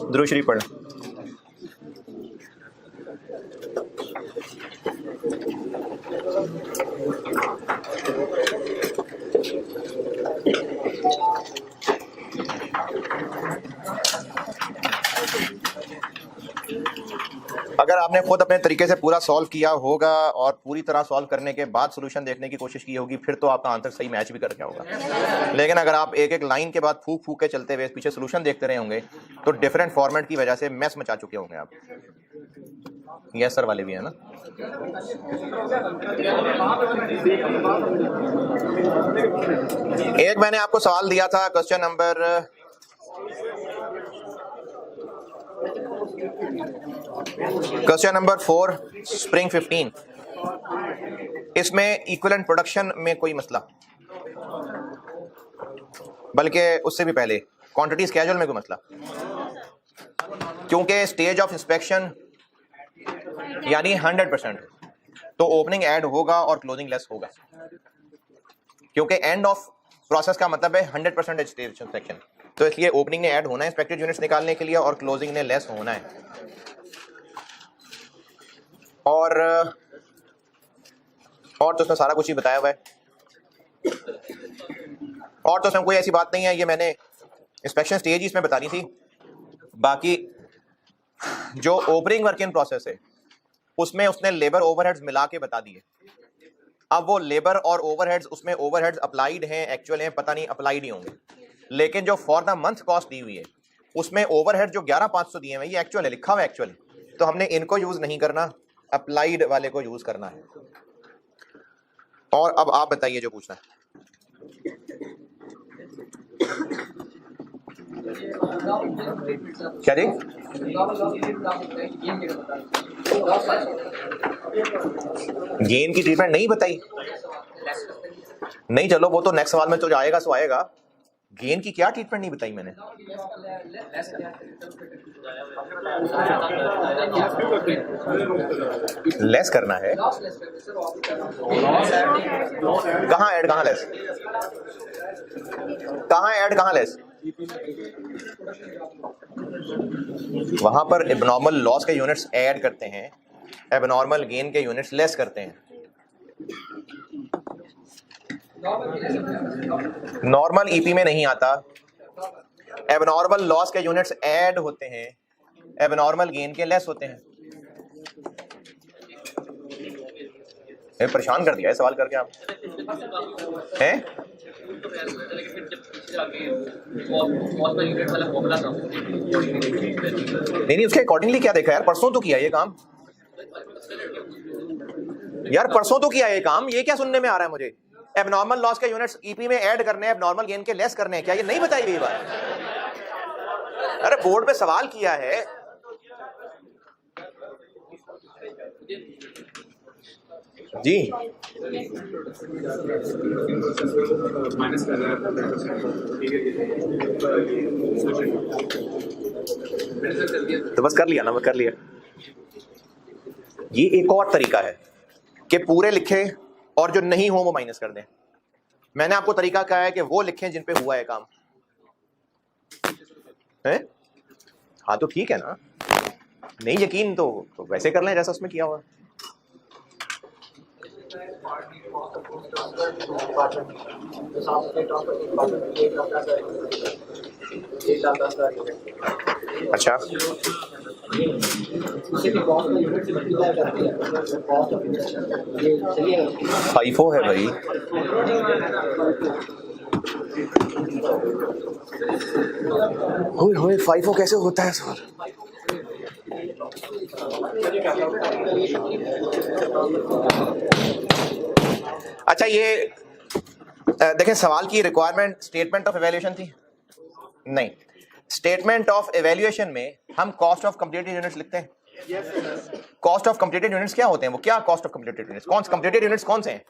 दुरूद शरीफ पढ़। अगर आपने खुद अपने तरीके से पूरा सॉल्व किया होगा और पूरी तरह सॉल्व करने के बाद सोल्यूशन देखने की कोशिश की होगी, फिर तो आपका आंसर सही मैच भी कर गया होगा। लेकिन अगर आप एक एक लाइन के बाद फूक फूक के चलते हुए पीछे सोल्यूशन देखते रहे होंगे तो डिफरेंट फॉर्मेट की वजह से मैस मचा चुके होंगे आप। यस सर वाले भी है ना। एक मैंने आपको सवाल दिया था, क्वेश्चन नंबर 4 स्प्रिंग 15। इसमें इक्विवेलेंट प्रोडक्शन में कोई मसला, बल्कि उससे भी पहले क्वांटिटी स्केड्यूल में कोई मसला, क्योंकि स्टेज ऑफ इंस्पेक्शन यानी 100%, तो ओपनिंग ऐड होगा और क्लोजिंग लेस होगा, क्योंकि एंड ऑफ प्रोसेस का मतलब है 100% स्टेज इंस्पेक्शन। तो इसलिए ओपनिंग ने ऐड होना है इंस्पेक्टेड यूनिट्स निकालने के लिए और क्लोजिंग ने लेस होना है। और तो उसमें सारा कुछ ही बताया हुआ है, और तो उसमें कोई ऐसी बात नहीं है। ये मैंने इंस्पेक्शन स्टेज ही इसमें बतानी थी। बाकी जो ओपनिंग वर्क इन प्रोसेस है उसमें उसने लेबर ओवरहेड्स मिला के बता दिए। अब वो लेबर और ओवरहेड्स, उसमें ओवरहेड्स अप्लाइड हैं, एक्चुअल हैं, पता नहीं अप्लाइड ही होंगे। लेकिन जो फॉर द मंथ कॉस्ट दी हुई है उसमें ओवरहेड जो 11,500 दिए हैं ये एक्चुअल है, लिखा हुआ है एक्चुअल। तो हमने इनको यूज नहीं करना, अप्लाइड वाले को यूज करना है। और अब आप बताइए जो पूछना है। क्या जी? गेन की ट्रीटमेंट नहीं बताई? नहीं, चलो वो तो नेक्स्ट सवाल में तो आएगा, सो आएगा। गेन की क्या ट्रीटमेंट नहीं बताई मैंने? लेस करना है। कहाँ ऐड, कहाँ लेस? कहाँ ऐड, कहाँ लेस? वहां पर एबनॉर्मल लॉस के यूनिट्स ऐड करते हैं, एबनॉर्मल गेन के यूनिट्स लेस करते हैं। नॉर्मल ईपी में नहीं आता, एबनॉर्मल लॉस के यूनिट्स ऐड होते हैं, एबनॉर्मल गेन के लेस होते हैं। परेशान कर दिया है सवाल करके आप हैं? नहीं, उसके अकॉर्डिंगली क्या देखा यार? परसों तो किया ये काम यार, परसों तो किया ये काम। ये क्या सुनने में आ रहा है मुझे? एबनॉर्मल लॉस के यूनिट्स ईपी में ऐड करने हैं, एबनॉर्मल गेन के लेस करने हैं। क्या ये नहीं बताई गई बात? अरे बोर्ड पे सवाल किया है। जी तो बस कर लिया ना, मैं कर लिया। ये एक और तरीका है कि पूरे लिखे और जो नहीं हो वो माइनस कर दें। मैंने आपको तरीका कहा है कि वो लिखें जिन पे हुआ है काम है। हाँ तो ठीक है ना, नहीं यकीन तो वैसे कर लें जैसा उसमें किया हुआ। अच्छा, फाइफो है भाई। होए फाइफो कैसे होता है सर? अच्छा, ये देखें, सवाल की रिक्वायरमेंट स्टेटमेंट ऑफ इवैल्यूएशन थी? नहीं, स्टेटमेंट ऑफ इवैल्यूएशन में हम कॉस्ट ऑफ कंप्लीटेड यूनिट्स लिखते हैं। कॉस्ट ऑफ कंप्लीटेड यूनिट्स क्या होते हैं? वो क्या कॉस्ट ऑफ कंप्लीटेड यूनिट्स? कौन से कंप्लीटेड यूनिट्स कौन से हैं?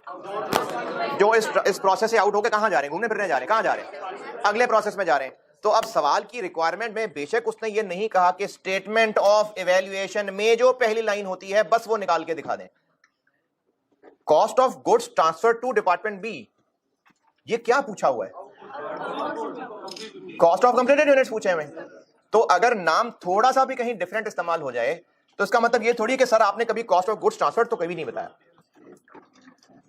जो इस प्रोसेस से आउट होकर कहां जा रहे हैं? घूमने फिरने जा रहे हैं। कहां जा रहे हैं? अगले प्रोसेस में जा रहे हैं। तो अब सवाल की रिक्वायरमेंट में बेशक उसने ये नहीं कहा कि स्टेटमेंट ऑफ इवैल्यूएशन में जो पहली लाइन होती है बस वो निकाल के दिखा दें। Cost of goods transfer to department B, ये क्या पूछा हुआ है? कॉस्ट ऑफ कंप्लीटेड यूनिट्स पूछे हमें, तो अगर नाम थोड़ा सा भी कहीं डिफरेंट इस्तेमाल हो जाए तो इसका मतलब ये थोड़ी कि सर आपने कभी कॉस्ट ऑफ गुड्स ट्रांसफर तो कभी नहीं बताया।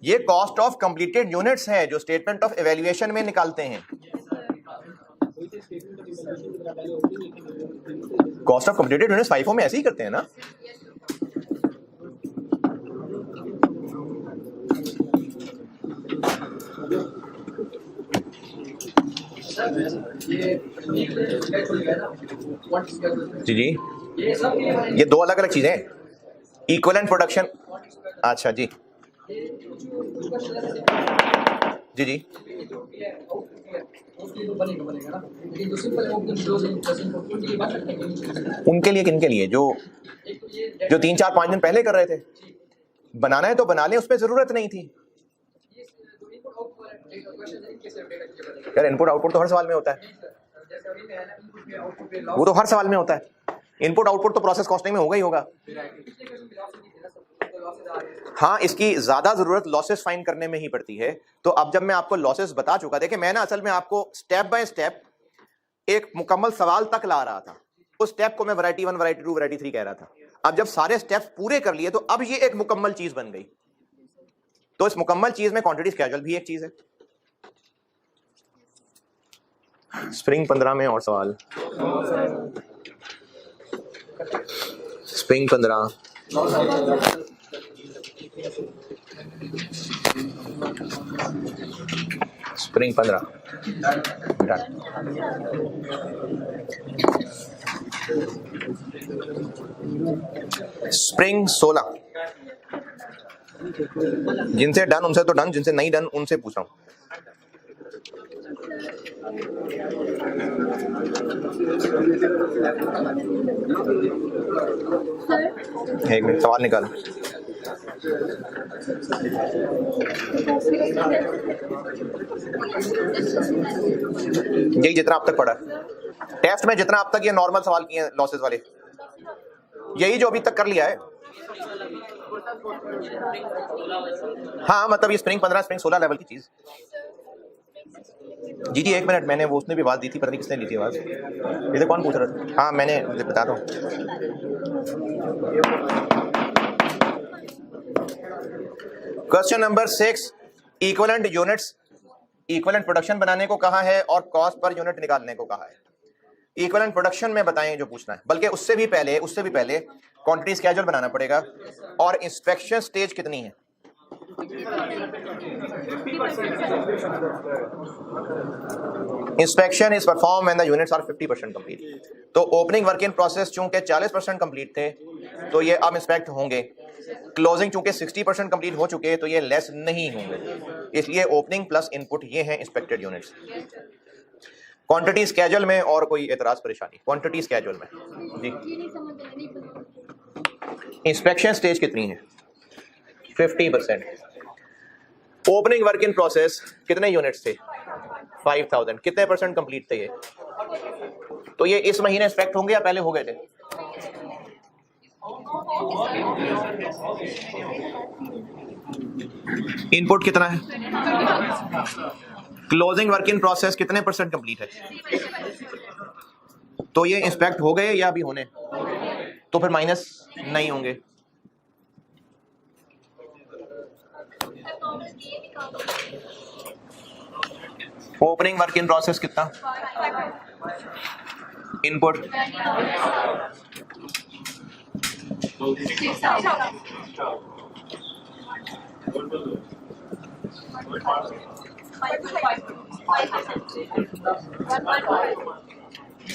ये कॉस्ट ऑफ कंप्लीटेड यूनिट्स है जो स्टेटमेंट ऑफ इवैल्यूएशन में निकालते हैं। Cost of completed units FIFO में ऐसे ही करते हैं ना। जी जी, ये दो अलग अलग चीजें हैं। इक्विवेलेंट प्रोडक्शन, अच्छा जी जी जी, उनके लिए किनके लिए? जो 3-4-5 दिन पहले कर रहे थे। बनाना है तो बना लें, उसमें जरूरत नहीं थी यार। इनपुट आउटपुट तो हर सवाल में होता है, वो तो हर सवाल में होता है। इनपुट आउटपुट तो प्रोसेस कॉस्टिंग में होगा ही होगा। हाँ, इसकी ज्यादा जरूरत लॉसेस फाइंड करने में ही पड़ती है। तो अब जब मैं आपको लॉसेस बता चुका, देखिए मैं ना असल में आपको स्टेप बाय स्टेप एक मुकम्मल सवाल तक ला रहा था। उस स्टेप को मैं वैरायटी 1, वैरायटी 2, वैरायटी 3 कह रहा था। अब जब सारे स्टेप्स पूरे कर लिए तो अब ये एक मुकम्मल चीज बन गई। तो इस मुकम्मल चीज में क्वांटिटी स्केड्यूल भी एक चीज है। स्प्रिंग 15 में और सवाल, स्प्रिंग 15 स्प्रिंग 15 स्प्रिंग 16, जिनसे डन उनसे तो डन, जिनसे नहीं डन उनसे पूछ रहा हूं। एक मिनट, सवाल निकाल। यही जितना अब तक पढ़ा टेस्ट में, जितना अब तक ये नॉर्मल सवाल किए लॉसेस वाले, यही जो अभी तक कर लिया है। हाँ मतलब ये स्प्रिंग 15 स्प्रिंग 16 लेवल की चीज। जी जी, एक मिनट, मैंने वो उसने भी आवाज दी थी, पता नहीं किसने ली थी आवाज। इधर कौन पूछ रहा था? हाँ मैंने बता रहा हूँ। Question number 6, equivalent units, equivalent production बनाने को कहा है और कॉस्ट पर यूनिट निकालने को कहा है। इक्विवेलेंट प्रोडक्शन में बताएं जो पूछना है, बल्कि उससे भी पहले क्वांटिटी स्केड्यूल बनाना पड़ेगा। और इंस्पेक्शन स्टेज कितनी है? Inspection is perform when the units are 50% complete. तो ओपनिंग वर्क इन प्रोसेस चूंकि 40% कंप्लीट थे तो ये अब इंस्पेक्ट होंगे। क्लोजिंग चूंकि 60% कंप्लीट हो चुके तो ये लेस नहीं होंगे, इसलिए ओपनिंग प्लस इनपुट ये हैं इंस्पेक्टेड यूनिट्स। क्वांटिटी स्केड्यूल में और कोई एतराज परेशानी? क्वांटिटी स्केड्यूल में जी, इंस्पेक्शन स्टेज कितनी है? 50%। ओपनिंग वर्क इन प्रोसेस कितने यूनिट्स थे? 5000। कितने % कंप्लीट थे ये? तो ये इस महीने इंस्पेक्ट होंगे या पहले हो गए थे? इनपुट कितना है? क्लोजिंग वर्क इन प्रोसेस कितने % कंप्लीट है? तो ये इंस्पेक्ट हो गए या अभी होने? तो फिर माइनस नहीं होंगे। ओपनिंग वर्क इन प्रोसेस कितना? इनपुट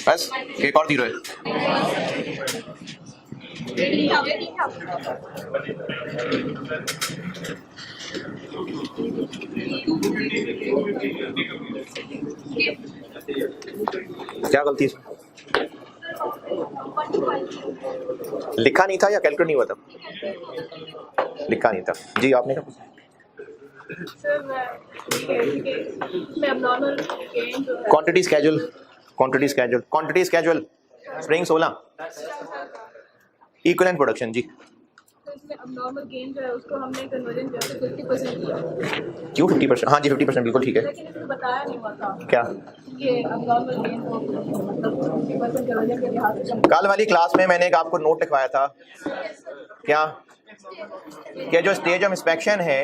बस, एक और 0 है। क्या गलती है? लिखा नहीं था या कैलकुलेट नहीं हुआ था? लिखा नहीं था जी। आपने क्या पूछा? Quantity schedule, quantity schedule, quantity schedule spring 16 equivalent production जी। इसमें अब नॉर्मल गेन जो है उसको हमने कन्वर्जन जो है 50% किया। क्यों 50%? हाँ जी 50% बिल्कुल ठीक है। लेकिन इसमें बताया नहीं हुआ था क्या? कि अब नॉर्मल गेन को मतलब 50% कन्वर्जन के लिहाज से कल वाली क्लास में मैंने एक आपको नोट लिखवाया था क्या कि जो स्टेज ऑफ इंस्पेक्शन है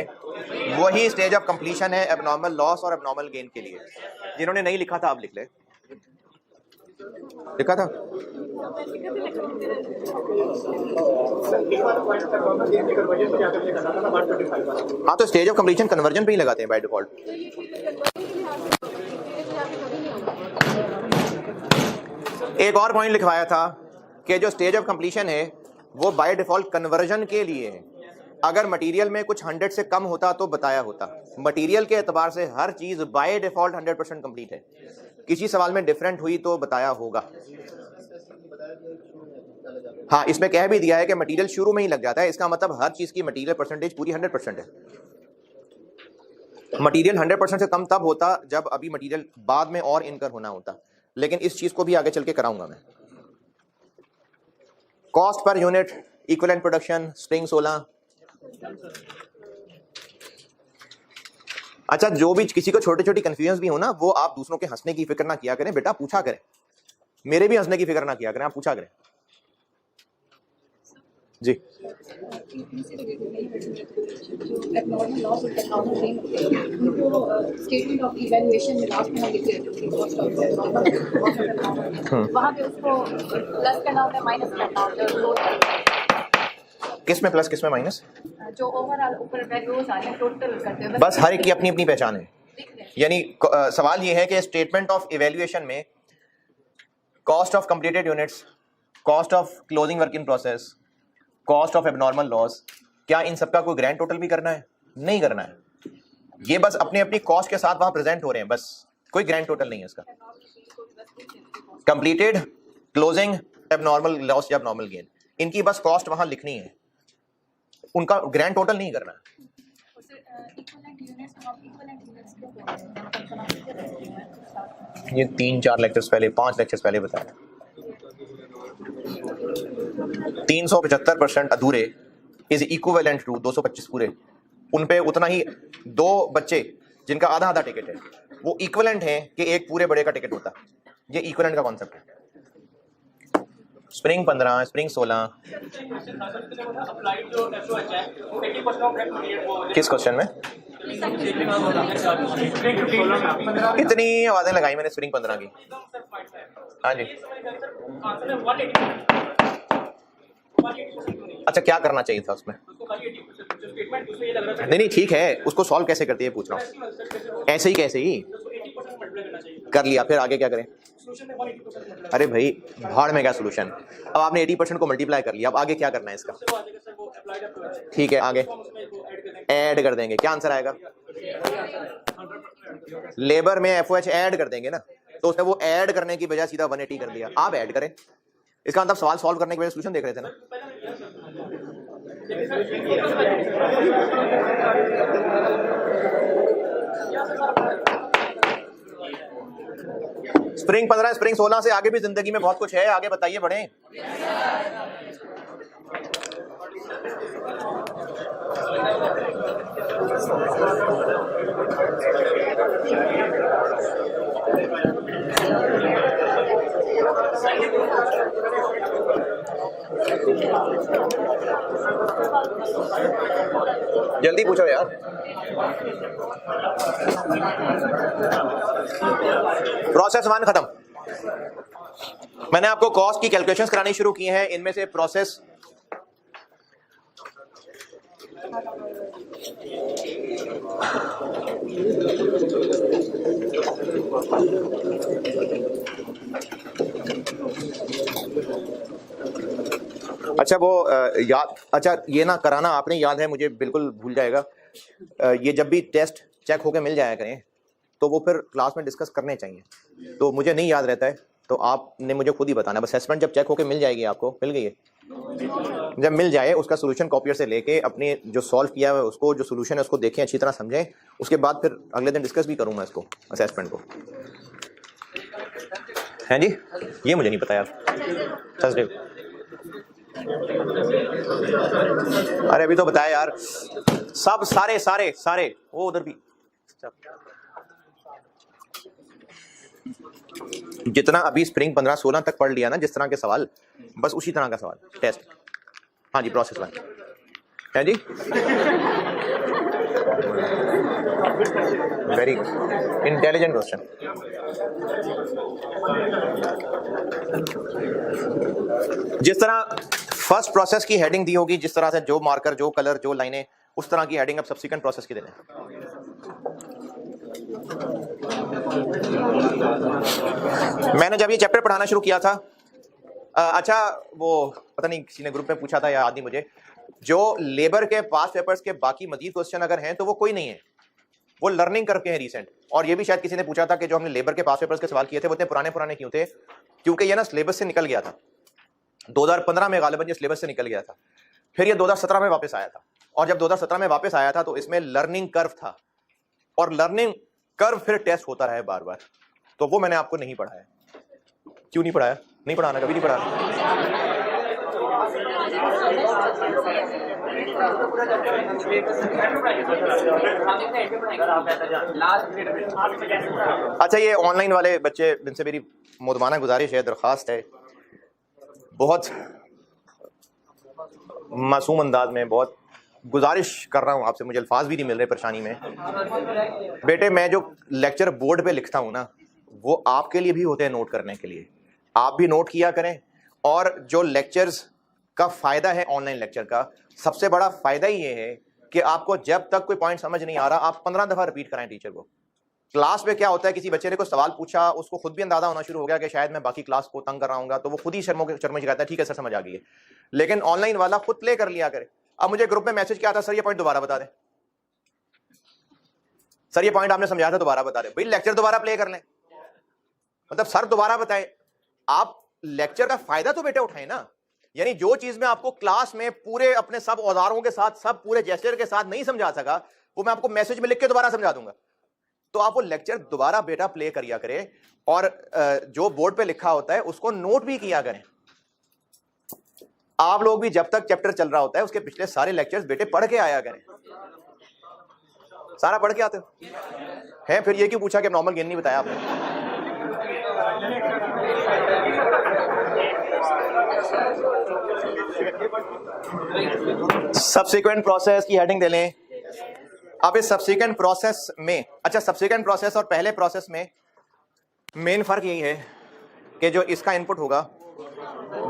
वही स्टेज ऑफ कंप्लीशन है एबनॉर्मल लॉस और एबनॉर्मल गेन के लिए। जिन्होंने नहीं लिखा था आप लिख ले। लिखा था? हाँ तो स्टेज ऑफ कंप्लीशन कन्वर्जन पे ही लगाते हैं बाय डिफॉल्ट। एक और पॉइंट लिखवाया था कि जो स्टेज ऑफ कंप्लीशन है वो बाय डिफॉल्ट कन्वर्जन के लिए है। अगर मटेरियल में कुछ 100 से कम होता तो बताया होता। मटेरियल के एतबार से हर चीज बाय डिफॉल्ट 100% कंप्लीट है। किसी सवाल में डिफरेंट हुई तो बताया होगा। हाँ इसमें कह भी दिया है कि मटेरियल शुरू में ही लग जाता है। इसका मतलब हर चीज की मटेरियल परसेंटेज पूरी 100% है। मटेरियल 100% से कम तब होता जब अभी मटेरियल बाद में और इनकर होना होता। लेकिन इस चीज को भी आगे चल के कराऊंगा मैं। Cost per unit, equivalent production, spring 16। अच्छा जो भी किसी को छोटे छोटी कंफ्यूजन भी हो ना वो आप दूसरों के हंसने की फिक्र ना किया करें बेटा, पूछा करें। मेरे भी हंसने की फिक्र ना किया करें, आप पूछा करें जी। स्टेटमेंट ऑफ इवैल्यूएशन में लास्ट में हम लिखते हैं कॉस्ट ऑफ वहाँ पे उसको प्लस करना होता है माइनस करना होता है। किस में प्लस किस में माइनस? जो ओवरऑल ऊपर वैल्यूज आ रहे हैं टोटल करते हैं। बस हर एक की अपनी अपनी पहचान है। यानी सवाल ये है कि स्टेटमेंट ऑफ इवैल्यूएशन में cost of completed units, cost of closing work in process, cost of abnormal loss, क्या इन सबका कोई ग्रैंड टोटल भी करना है? नहीं करना है। ये बस अपनी अपनी कॉस्ट के साथ वहां प्रेजेंट हो रहे हैं, बस कोई ग्रैंड टोटल नहीं है इसका। कंप्लीटेड, क्लोजिंग, एबनॉर्मल लॉस या एबनॉर्मल गेन, इनकी बस कॉस्ट वहां लिखनी है, उनका ग्रैंड टोटल नहीं करना। ये 3-4 लेक्चर्स पहले, 5 लेक्चर्स पहले बताया। 375% अधूरे इज इक्विवेलेंट टू 225 पूरे। उन पे उतना ही 2 बच्चे जिनका आधा आधा टिकट है वो इक्विवेलेंट है कि एक पूरे बड़े का टिकट होता। ये इक्विवेलेंट का कॉन्सेप्ट है। Spring 15, spring 16। किस क्वेश्चन में? इतनी आवाजें लगाई मैंने स्प्रिंग 15 की। हाँ जी। अच्छा क्या करना चाहिए था उसमें? नहीं ठीक है, उसको सॉल्व कैसे करती है पूछ रहा हूँ। ऐसे ही कैसे ही कर लिया, फिर आगे क्या करें? अरे भाई भाड़ में क्या सोल्यूशन। अब आपने 80% को मल्टीप्लाई कर लिया, अब आगे क्या करना है इसका? ठीक है आगे ऐड कर देंगे। क्या आंसर आएगा? लेबर में FOH ऐड कर देंगे ना, तो उसने वो ऐड करने की बजाय सीधा 180 कर दिया। आप ऐड करें, इसका मतलब सवाल सॉल्व करने के बजाय सोल्यूशन देख रहे थे ना। स्प्रिंग 15, स्प्रिंग 16 से आगे भी जिंदगी में बहुत कुछ है, आगे बताइए बढ़े। जल्दी पूछो यार। प्रोसेस 1 खत्म। मैंने आपको कॉस्ट की कैलकुलेशंस करानी शुरू की हैं। इनमें से प्रोसेस अच्छा वो याद, अच्छा ये ना कराना आपने याद है, मुझे बिल्कुल भूल जाएगा। ये जब भी टेस्ट चेक होके मिल जाया करें तो वो फिर क्लास में डिस्कस करने चाहिए। तो मुझे नहीं याद रहता है तो आपने मुझे खुद ही बताना। बस असेसमेंट जब चेक होके मिल जाएगी, आपको मिल गई है, जब मिल जाए उसका सोल्यूशन कॉपियर से लेके अपने जो सॉल्व किया है उसको, जो सोल्यूशन है उसको देखें, अच्छी तरह समझें। उसके बाद फिर अगले दिन डिस्कस भी करूँगा इसको, असेसमेंट को। हैं जी, ये मुझे नहीं पता यार। थर्सडे अरे अभी तो बताया यार, सब सारे सारे सारे वो उधर भी जितना अभी स्प्रिंग 15-16 तक पढ़ लिया ना, जिस तरह के सवाल, बस उसी तरह का सवाल टेस्ट। हाँ जी, प्रोसेस 1 है जी, वेरी गुड, इंटेलिजेंट क्वेश्चन। जिस तरह फर्स्ट प्रोसेस की हेडिंग दी होगी, जिस तरह से जो मार्कर, जो कलर, जो लाइनें, उस तरह की हेडिंग अब सब्सिक्वेंट प्रोसेस की देना। मैंने जब ये चैप्टर पढ़ाना शुरू किया था, अच्छा वो पता नहीं किसी ने ग्रुप में पूछा था या आदमी मुझे, जो लेबर के पास पेपर्स के बाकी मजीद क्वेश्चन अगर हैं तो वो कोई नहीं है, वो लर्निंग करके हैं रिसेंट। और ये भी शायद किसी ने पूछा था कि जो हमने लेबर के पास पेपर्स के सवाल किए थे वो इतने पुराने पुराने क्यों थे, क्योंकि ये ना सिलेबस से निकल गया था। 2015 में गालिबन ये सिलेबस से निकल गया था, फिर ये 2017 में वापस आया था, और जब 2017 में वापस आया था तो इसमें लर्निंग कर्व था, और लर्निंग कर्व फिर टेस्ट होता रहा है बार बार, तो वो मैंने आपको नहीं पढ़ाया। क्यों नहीं पढ़ाया? नहीं पढ़ाना, कभी नहीं पढ़ाना। अच्छा, ये ऑनलाइन वाले बच्चे, इनसे मेरी मुदमाना गुजारिश है, दरख्वास्त है, बहुत मासूम अंदाज में बहुत गुजारिश कर रहा हूँ आपसे, मुझे अल्फाज भी नहीं मिल रहे परेशानी में। बेटे, मैं जो लेक्चर बोर्ड पे लिखता हूँ ना, वो आपके लिए भी होते हैं नोट करने के लिए, आप भी नोट किया करें। और जो लेक्चर्स का फ़ायदा है ऑनलाइन लेक्चर का, सबसे बड़ा फ़ायदा ही ये है कि आपको जब तक कोई पॉइंट समझ नहीं आ रहा, आप 15 दफ़ा रिपीट कराएं टीचर को। क्लास में क्या होता है, किसी बच्चे ने कोई सवाल पूछा, उसको खुद भी अंदाजा होना शुरू हो गया कि शायद मैं बाकी क्लास को तंग कर रहा हूँ, तो वो खुद ही शर्मों कहता है ठीक है सर समझ आ गई है। लेकिन ऑनलाइन वाला खुद प्ले कर लिया करे। अब मुझे ग्रुप में मैसेज क्या आता, सर ये पॉइंट दोबारा बता दें, सर ये पॉइंट आपने समझाया था दोबारा बता दें। भाई लेक्चर दोबारा प्ले कर लें, मतलब सर दोबारा बताएं। आप लेक्चर का फायदा तो बेटे उठाएं ना, यानी जो चीज में आपको क्लास में पूरे अपने सब औजारों के साथ, सब पूरे जेस्चर के साथ नहीं समझा सका, वो मैं आपको मैसेज में लिख के दोबारा समझा दूंगा। तो आप वो लेक्चर दोबारा बेटा प्ले करिया करें, और जो बोर्ड पे लिखा होता है उसको नोट भी किया करें। आप लोग भी जब तक चैप्टर चल रहा होता है उसके पिछले सारे लेक्चर्स बेटे पढ़ के आया करें। सारा पढ़ के आते हो हैं, फिर ये क्यों पूछा कि नॉर्मल गेन नहीं बताया आपने? सब्सिक्वेंट प्रोसेस की हेडिंग दे लें। अब इस सब्सिक्वेंट प्रोसेस में, अच्छा सब्सिक्वेंट प्रोसेस और पहले प्रोसेस में मेन फर्क यही है कि जो इसका इनपुट होगा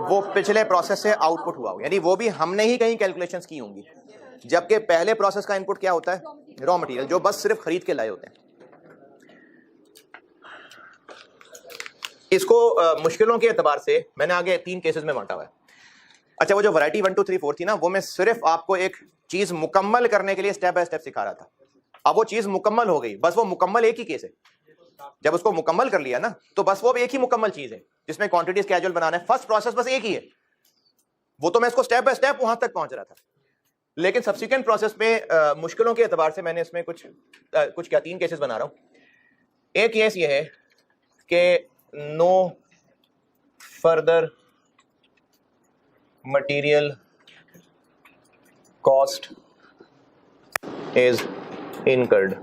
वो पिछले प्रोसेस से आउटपुट हुआ होगा, यानी वो भी हमने ही कहीं कैलकुलेशंस की होंगी, जबकि पहले प्रोसेस का इनपुट क्या होता है, रॉ मटेरियल, जो बस सिर्फ खरीद के लाए होते हैं। इसको मुश्किलों के एतबार से मैंने आगे 3 केसेस में बांटा हुआ है। अच्छा, वो जो वैरायटी 1 2 3 4 थी ना, वो मैं सिर्फ आपको एक चीज मुकम्मल करने के लिए स्टेप बाय स्टेप सिखा रहा था। अब वो चीज मुकम्मल हो गई, बस वो मुकम्मल एक ही केस है। जब उसको मुकम्मल कर लिया ना, तो बस वो एक ही मुकम्मल चीज है जिसमें क्वांटिटीज कैजुअल बनाना है। फर्स्ट प्रोसेस बस एक ही है, वो तो मैं इसको स्टेप बाय स्टेप वहां तक पहुंच रहा था। लेकिन सब्सिक्वेंट प्रोसेस में मुश्किलों के एतबार से मैंने इसमें कुछ क्या 3 केसेस बना रहा हूं। एक केस ये है कि no further material cost is incurred.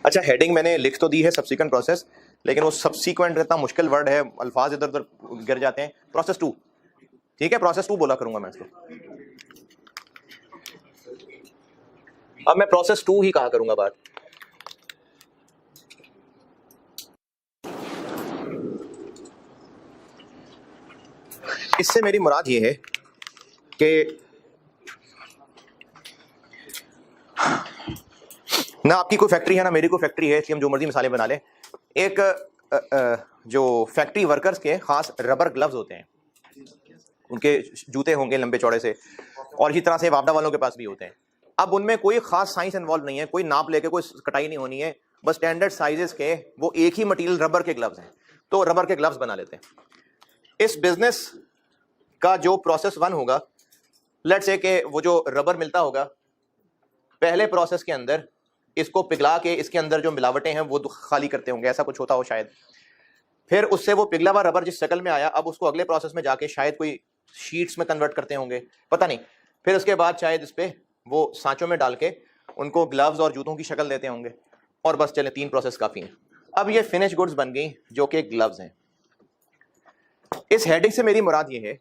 अच्छा, हेडिंग मैंने लिख तो दी है सब्सिक्वेंट प्रोसेस, लेकिन वो सब्सिक्वेंट इतना मुश्किल वर्ड है, अल्फाज इधर उधर गिर जाते हैं। प्रोसेस 2, ठीक है, प्रोसेस 2 बोला करूंगा मैं इसको। अब मैं प्रोसेस 2 ही कहा करूंगा बात। इससे मेरी मुराद ये है कि ना आपकी कोई फैक्ट्री है ना मेरी कोई फैक्ट्री है, इसलिए हम जो मर्जी मिसालें बना लें। एक जो फैक्ट्री वर्कर्स के खास रबर ग्लव्स होते हैं, उनके जूते होंगे लंबे चौड़े से, और इसी तरह से वापडा वालों के पास भी होते हैं। अब उनमें कोई खास साइंस इन्वॉल्व नहीं है, कोई नाप लेके कोई कटाई नहीं होनी है, बस स्टैंडर्ड साइजेस के वो एक ही मटेरियल रबर के ग्लव्स हैं, तो रबर के ग्लव्स बना लेते हैं। इस बिजनेस का जो प्रोसेस 1 होगा, लेट्स से कि वो जो रबर मिलता होगा, पहले प्रोसेस के अंदर इसको पिघला के इसके अंदर जो मिलावटें हैं वो खाली करते होंगे, ऐसा कुछ होता हो शायद। फिर उससे वो पिघला हुआ रबर जिस शक्ल में आया, अब उसको अगले प्रोसेस में जाके शायद कोई शीट्स में कन्वर्ट करते होंगे, पता नहीं, फिर उसके बाद शायद इस पे वो सांचों में डाल के उनको ग्लव्स और जूतों की शक्ल देते होंगे, और बस चले 3 प्रोसेस काफी हैं। अब ये फिनिश गुड्स बन गई जो कि ग्लव्स हैं। इस हेडिंग से मेरी मुराद ये है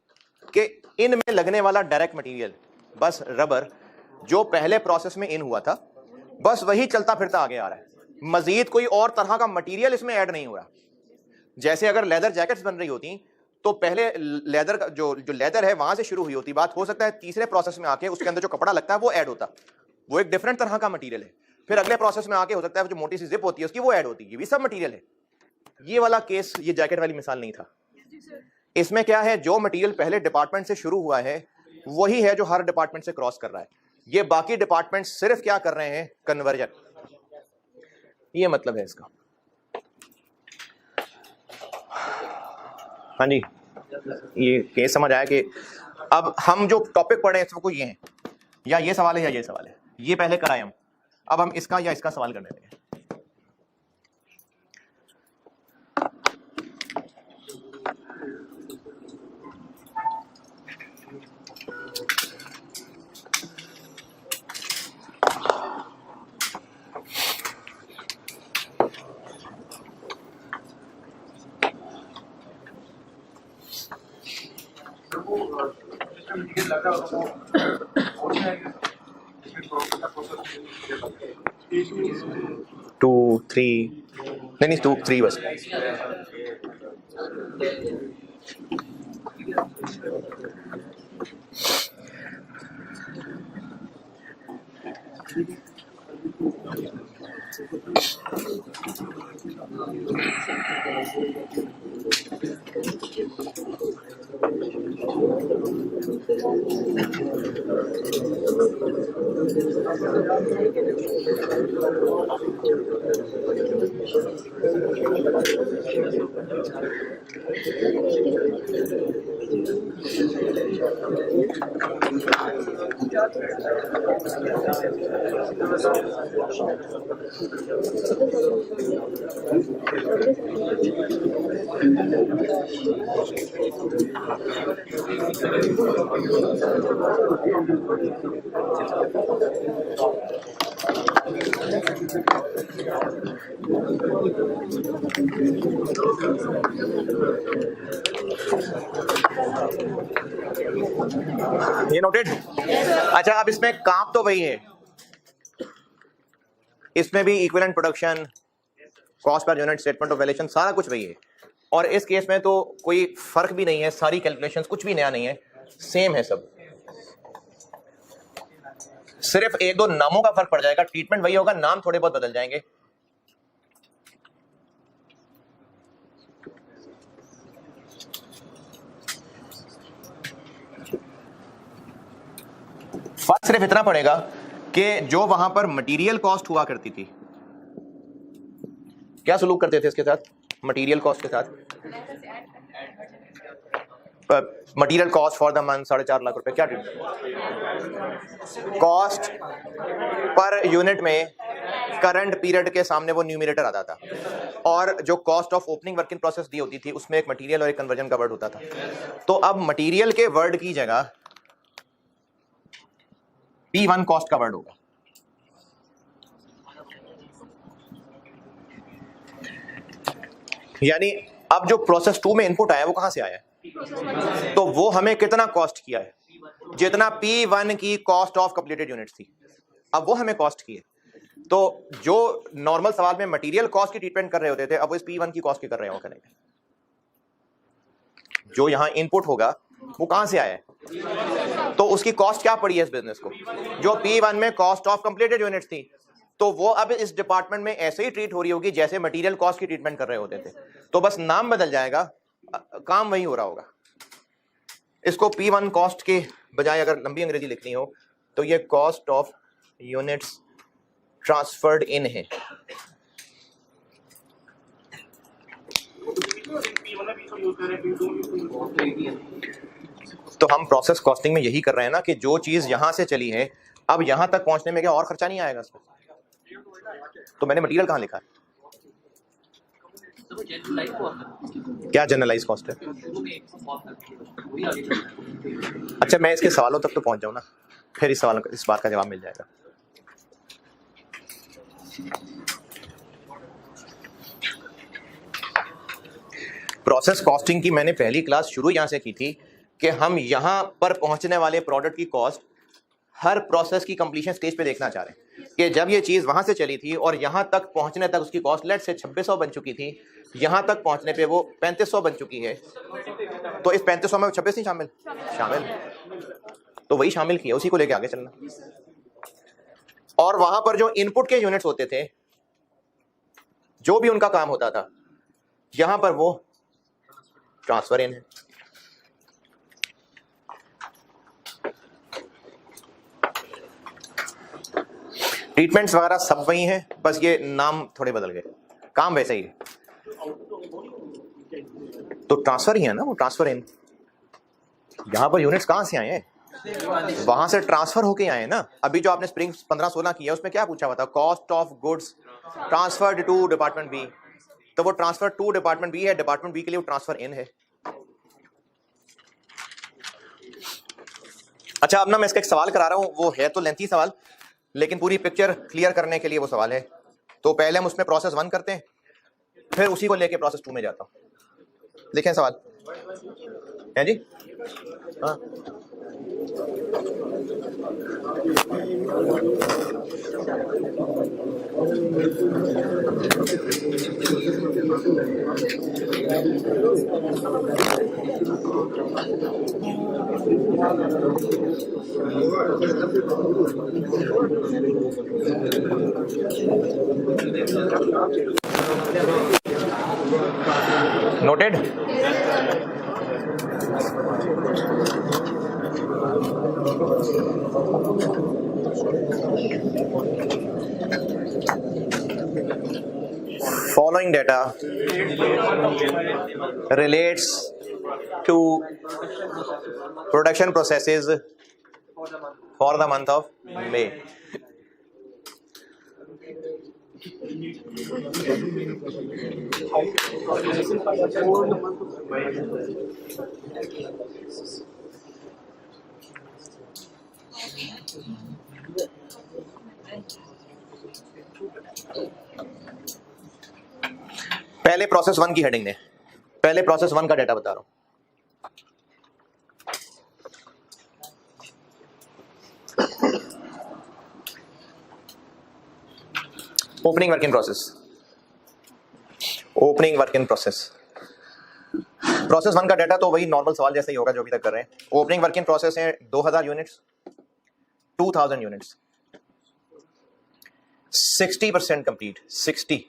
कि इनमें लगने वाला डायरेक्ट मटेरियल, बस रबर जो पहले प्रोसेस में इन हुआ था, बस वही चलता फिरता आगे आ रहा है, मजीद कोई और तरह का मटेरियल इसमें ऐड नहीं हो रहा। जैसे अगर लेदर जैकेट्स बन रही होती तो पहले लेदर का जो लेदर है वहां से शुरू हुई होती बात, हो सकता है तीसरे प्रोसेस में आके उसके अंदर जो कपड़ा लगता है वो ऐड होता, वो एक डिफरेंट तरह का मटेरियल है। फिर अगले प्रोसेस में आके हो सकता है जो मोटी सी जिप होती है उसकी वो ऐड होती है, ये भी सब मटेरियल है। ये वाला केस, ये जैकेट वाली मिसाल नहीं था। इसमें क्या है, जो मटेरियल पहले डिपार्टमेंट से शुरू हुआ है वही है जो हर डिपार्टमेंट से क्रॉस कर रहा है। ये बाकी डिपार्टमेंट सिर्फ क्या कर रहे हैं, कन्वर्जन। ये मतलब है इसका। हाँ जी, ये केस समझ आया कि अब हम जो टॉपिक पढ़े हैं इसमें ये है, या ये सवाल है या ये सवाल है, ये पहले कराए हम, अब हम इसका या इसका सवाल करने लगे। टू थ्री नहीं 2 3 बस। ये नोटेड। अच्छा, अब इसमें काम तो वही है, इसमें भी equivalent production, cost per unit, statement of valuation, सारा कुछ वही है। और इस केस में तो कोई फर्क भी नहीं है, सारी कैलकुलेशंस, कुछ भी नया नहीं है, सेम है सब। सिर्फ 1-2 नामों का फर्क पड़ जाएगा, ट्रीटमेंट वही होगा, नाम थोड़े बहुत बदल जाएंगे। फर्क सिर्फ इतना पड़ेगा कि जो वहां पर मटेरियल कॉस्ट हुआ करती थी, क्या सलूक करते थे इसके साथ, मटेरियल कॉस्ट के साथ, material cost for the month 4.5 lakh रुपए, क्या कॉस्ट पर यूनिट में करंट पीरियड के सामने वो न्यूमरेटर आता था, और जो cost of opening work in process दी होती थी उसमें एक मटेरियल और एक कन्वर्जन का वर्ड होता था। तो अब मटेरियल के वर्ड की जगह P1 कॉस्ट का वर्ड होगा। यानी अब जो प्रोसेस 2 में इनपुट आया वो कहां से आया है, तो वो हमें कितना कॉस्ट किया है, जितना P1 की कॉस्ट ऑफ कंप्लीटेड यूनिट्स थी, अब वो हमें कॉस्ट की है। तो जो नॉर्मल सवाल में मटेरियल कॉस्ट की ट्रीटमेंट कर रहे होते थे, अब वो इस P1 की कॉस्ट की कर रहे हो करेंगे। जो यहां इनपुट होगा वो कहां से आया है, तो उसकी कॉस्ट क्या पड़ी है इस बिजनेस को, जो P1 में कॉस्ट ऑफ कंप्लीटेड यूनिट्स थी, तो वो अब इस डिपार्टमेंट में ऐसे ही ट्रीट हो रही होगी जैसे मटेरियल कॉस्ट की ट्रीटमेंट कर रहे होते थे। तो बस नाम बदल जाएगा, काम वही हो रहा होगा। इसको P1 कॉस्ट के बजाय अगर लंबी अंग्रेजी लिखनी हो तो ये कॉस्ट ऑफ यूनिट्स ट्रांसफर्ड इन है। तो हम प्रोसेस कॉस्टिंग में यही कर रहे हैं ना कि जो चीज यहां से चली है, अब यहां तक पहुंचने में क्या और खर्चा नहीं आएगा इसमें, तो मैंने मटेरियल कहां लिखा है, क्या जनरलाइज कॉस्ट है? अच्छा, मैं इसके सवालों तक तो पहुंच जाऊं ना, फिर इस सवाल इस बात का जवाब मिल जाएगा। प्रोसेस कॉस्टिंग की मैंने पहली क्लास शुरू यहां से की थी कि हम यहां पर पहुंचने वाले प्रोडक्ट की कॉस्ट हर प्रोसेस की कंप्लीशन स्टेज पे देखना चाह रहे हैं कि जब ये चीज वहां से चली थी और यहां तक पहुंचने तक उसकी कॉस्ट लेट से 2600 बन चुकी थी, यहां तक पहुंचने पे वो 3500 बन चुकी है, तो इस 3500 में 26 नहीं शामिल? शामिल, तो वही शामिल किया, उसी को लेके आगे चलना। और वहां पर जो इनपुट के यूनिट्स होते थे, जो भी उनका काम होता था, यहां पर वो ट्रांसफर इन है। ट्रीटमेंट्स वगैरह सब वही हैं, बस ये नाम थोड़े बदल गए, काम वैसे ही है। तो ट्रांसफर ही है ना वो, ट्रांसफर इन। यहां पर यूनिट्स कहां से आए हैं? वहां से ट्रांसफर होके आए हैं ना। अभी जो आपने स्प्रिंग 15-16 किया उसमें क्या पूछा हुआ था? Cost of goods transferred to department B, तो वो ट्रांसफर टू डिपार्टमेंट बी है, डिपार्टमेंट बी के लिए वो ट्रांसफर इन है। अच्छा, अब ना मैं इसका एक सवाल करा रहा हूं, वो है तो लेंथी सवाल, लेकिन पूरी पिक्चर क्लियर करने के लिए वो सवाल है। तो पहले हम उसमें प्रोसेस 1 करते हैं, फिर उसी को लेके प्रोसेस 2 में जाता हूं। लिखें सवाल है जी। हाँ, noted. Following data relates to production processes for the month of May. पहले प्रोसेस 1 की हेडिंग ने, पहले प्रोसेस 1 का डाटा बता रहा हूं। Opening work in process, opening work in process. Process 1 का डाटा तो वही नॉर्मल सवाल जैसे ही होगा जो अभी तक कर रहे हैं। ओपनिंग वर्क इन प्रोसेस है 2000 यूनिट्स, 2000 यूनिट्स, 60% कंप्लीट, 60।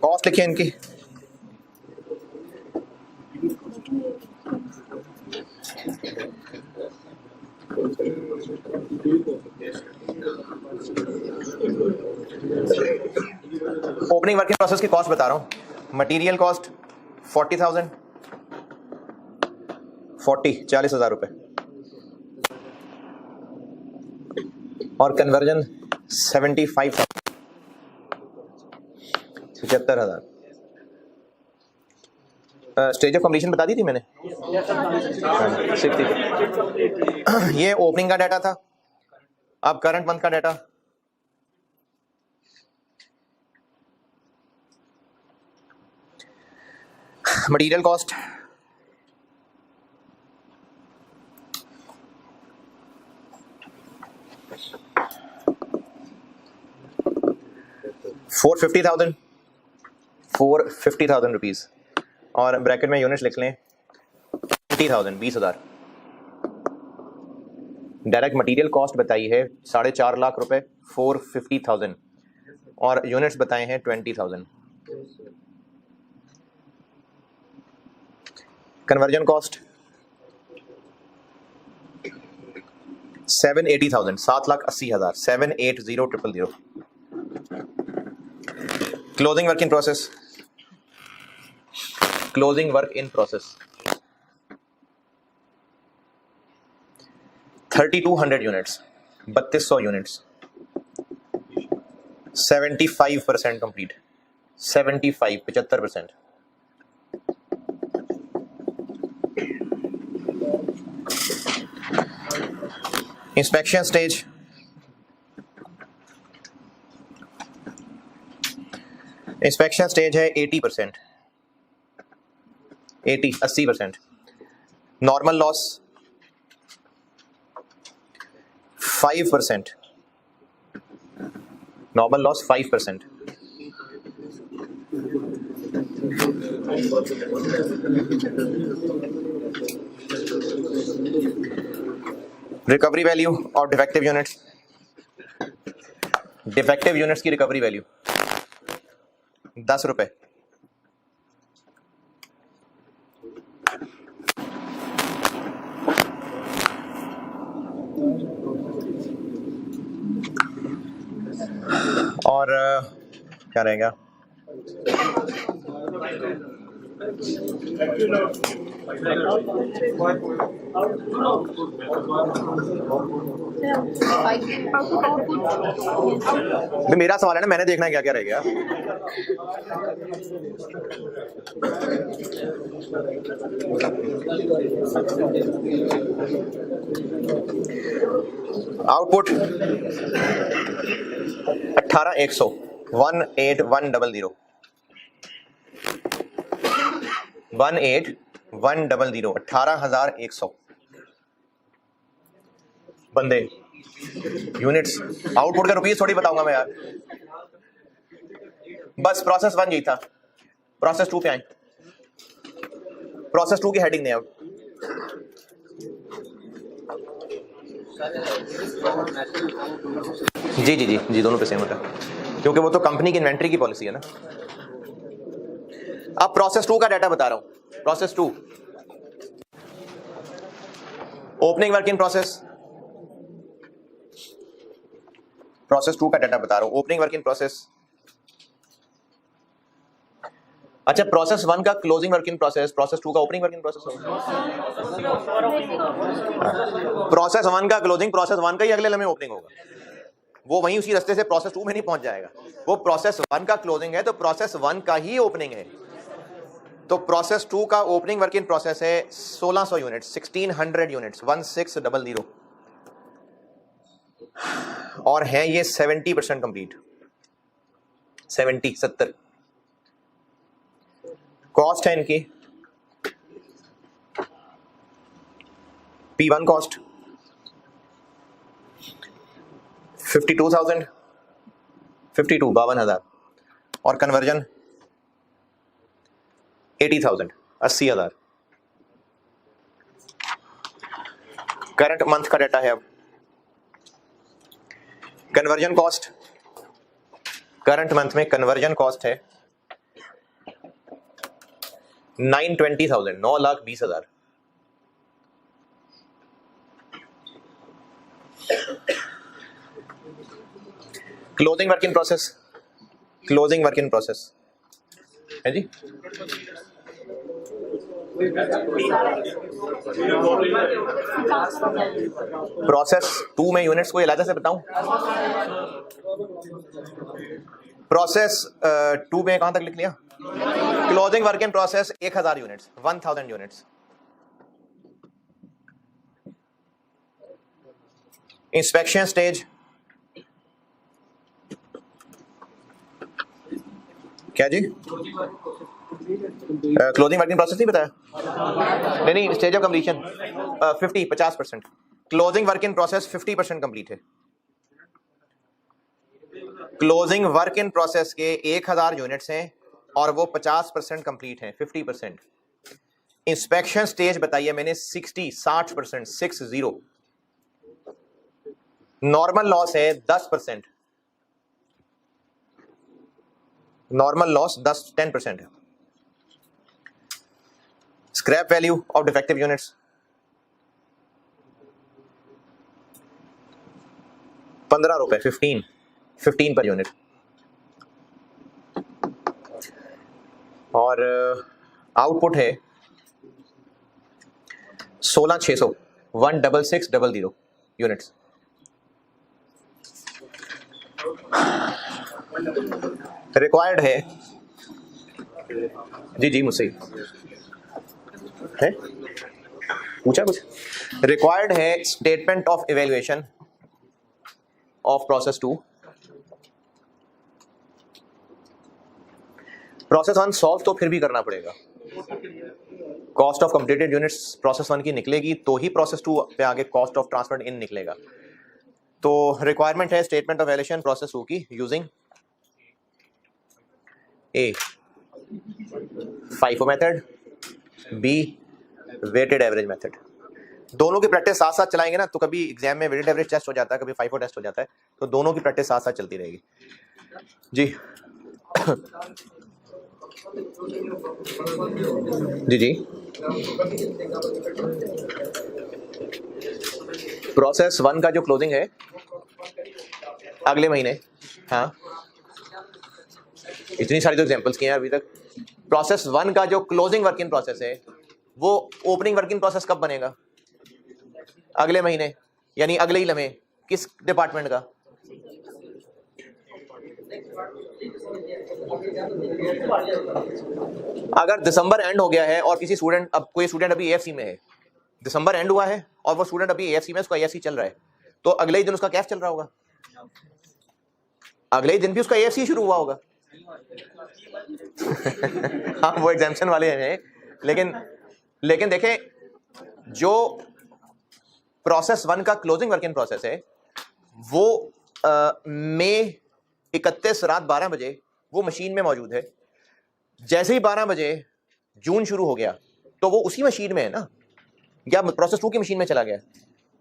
कॉस्ट लिखिए इनकी, ओपनिंग वर्क इन प्रोसेस की कॉस्ट बता रहा हूं। मटेरियल कॉस्ट 40,000, 40,000 रुपए, और कन्वर्जन 75,000, 75,000। स्टेज ऑफ कंप्लीशन बता दी थी मैंने, 60। ये ओपनिंग का डाटा था। अब करंट मंथ का डाटा, मटेरियल कॉस्ट 450,000 रुपीज, और ब्रैकेट में यूनिट्स लिख लें 20,000, 20,000। डायरेक्ट मटेरियल कॉस्ट बताई है 4.5 लाख रुपए, 450,000, और यूनिट्स बताए हैं 20,000। Conversion cost 780,000, 7,80,000, 780,000. Closing work in process. Closing work in process. 3,200 units. 3,200 units. 75% complete. 75%. Inspection stage. Inspection stage है 80%, 80% normal loss 5%, normal loss 5%, recovery value और डिफेक्टिव यूनिट्स, डिफेक्टिव यूनिट्स की recovery value 10 रुपए। और क्या रहेगा? मेरा सवाल है ना, मैंने देखना है क्या क्या रह गया। आउटपुट 18,100, 18,100, 18,100, 18,100 बंदे यूनिट्स। आउटपुट का रुपीस थोड़ी बताऊंगा मैं यार, बस प्रोसेस 1 यही था। प्रोसेस 2 पे आए, प्रोसेस 2 की हेडिंग दें अब। जी जी जी जी, दोनों पे सेम होता है क्योंकि वो तो कंपनी की इन्वेंट्री की पॉलिसी है ना। अब प्रोसेस 2 का डाटा बता रहा हूं। Process 2 opening work in process, process 2 का डाटा बता रहा हूं। ओपनिंग वर्क इन प्रोसेस, अच्छा प्रोसेस 1 का closing work in process, process 2 का ओपनिंग वर्क इन प्रोसेस होगा। प्रोसेस 1 का क्लोजिंग प्रोसेस 1 का ही अगले लम्हे ओपनिंग होगा, वो वहीं उसी रास्ते से प्रोसेस 2 में नहीं पहुंच जाएगा। वो प्रोसेस 1 का क्लोजिंग है तो प्रोसेस 1 का ही ओपनिंग है। तो प्रोसेस 2 का ओपनिंग वर्क इन प्रोसेस है 1600 यूनिट्स, 1600 यूनिट्स, 1600, और है ये 70% कंप्लीट, 70। कॉस्ट है इनकी P1 कॉस्ट 52,000, 52,000, और कन्वर्जन 80,000, 80,000। करंट मंथ का डाटा है अब। कन्वर्जन कॉस्ट करंट मंथ में कन्वर्जन कॉस्ट है 920,000, 9,20,000। Closing work in process, closing work in process है जी। प्रोसेस 2 में यूनिट्स को इलाजा से बताऊं। प्रोसेस 2 में कहां तक लिख लिया? Closing work in process 1,000 units, 1,000 units. Inspection stage क्या जी? क्लोजिंग वर्क इन प्रोसेस नहीं बताया? नहीं, stage of completion 50%। Closing work in process 50% complete है। क्लोजिंग वर्क इन प्रोसेस के 1,000 यूनिट्स हैं और वो 50% कंप्लीट हैं, 50%। इंस्पेक्शन स्टेज बताइए मैंने 60%, 60। नॉर्मल लॉस है 10%, नॉर्मल लॉस 10% है। Scrap value of defective units ₹15, 15 per unit. और आउटपुट है 16,600, 16600 यूनिट्स। रिक्वायर्ड है जी मुझसे है पूछा कुछ। रिक्वायर्ड है statement of evaluation of process 2। Process 1 solve तो फिर भी करना पड़ेगा। Cost of completed units process 1 की निकलेगी तो ही प्रोसेस 2 पे आगे कॉस्ट ऑफ ट्रांसफर्ड इन निकलेगा। तो रिक्वायरमेंट है स्टेटमेंट ऑफ इवैल्यूएशन प्रोसेस 2 की using A FIFO method, B weighted average method. दोनों की प्रैक्टिस साथ साथ चलाएंगे ना तो कभी एग्जाम में वेटेड एवरेज टेस्ट हो जाता है, कभी FIFO टेस्ट हो जाता है, तो दोनों की प्रैक्टिस साथ साथ चलती रहेगी जी। जी प्रोसेस 1 का जो क्लोजिंग है अगले महीने, हाँ इतनी सारी तो एग्जांपल्स किए हैं अभी तक। प्रोसेस 1 का जो क्लोजिंग वर्क इन प्रोसेस है वो ओपनिंग वर्क इन प्रोसेस कब बनेगा? अगले महीने, यानी अगले ही लम्हे। किस डिपार्टमेंट का? अगर दिसंबर एंड हो गया है और किसी स्टूडेंट, अब कोई स्टूडेंट अभी AFC में है, दिसंबर एंड हुआ है और वो स्टूडेंट अभी AFC में, उसका AFC चल रहा है, तो अगले ही दिन उसका कैफ चल रहा होगा, अगले ही दिन भी उसका AFC शुरू हुआ होगा। हाँ वो एग्जाम्पशन वाले हैं, लेकिन देखें जो प्रोसेस 1 का क्लोजिंग वर्क इन प्रोसेस है वो मई 31 रात 12 बजे वो मशीन में मौजूद है। जैसे ही 12 बजे जून शुरू हो गया तो वो उसी मशीन में है ना, या प्रोसेस 2 की मशीन में चला गया?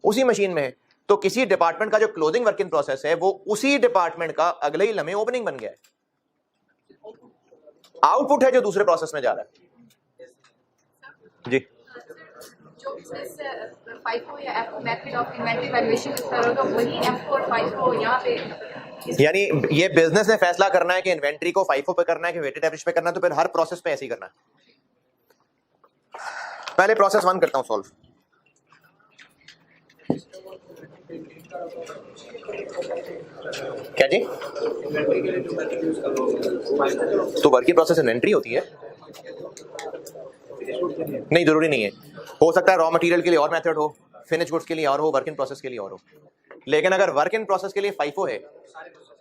उसी मशीन में है। तो किसी डिपार्टमेंट का जो क्लोजिंग वर्क इन प्रोसेस है वो उसी डिपार्टमेंट का अगले ही लम्हे ओपनिंग बन गया है। आउटपुट है जो दूसरे प्रोसेस में जा रहा है जी। जो FIFO या मेथड ऑफ इन्वेंटरी वैल्यूएशन करोगे वही FIFO और FIFO यहाँ पे, यानी ये बिजनेस ने फैसला करना है कि इन्वेंटरी को FIFO पे करना है कि वेटेड एवरेज पे करना है, तो फिर हर प्रोसेस पे ऐसे ही करना है। पहले प्रोसेस 1 करता हूं सॉल्व। क्या जी? तो वर्क इन प्रोसेस इन्वेंटरी होती है? नहीं, जरूरी नहीं है। हो सकता है रॉ मटेरियल के लिए और मेथड हो, फिनिश गुड्स के लिए और हो, वर्क इन प्रोसेस के लिए और हो। लेकिन अगर वर्क इन प्रोसेस के लिए FIFO है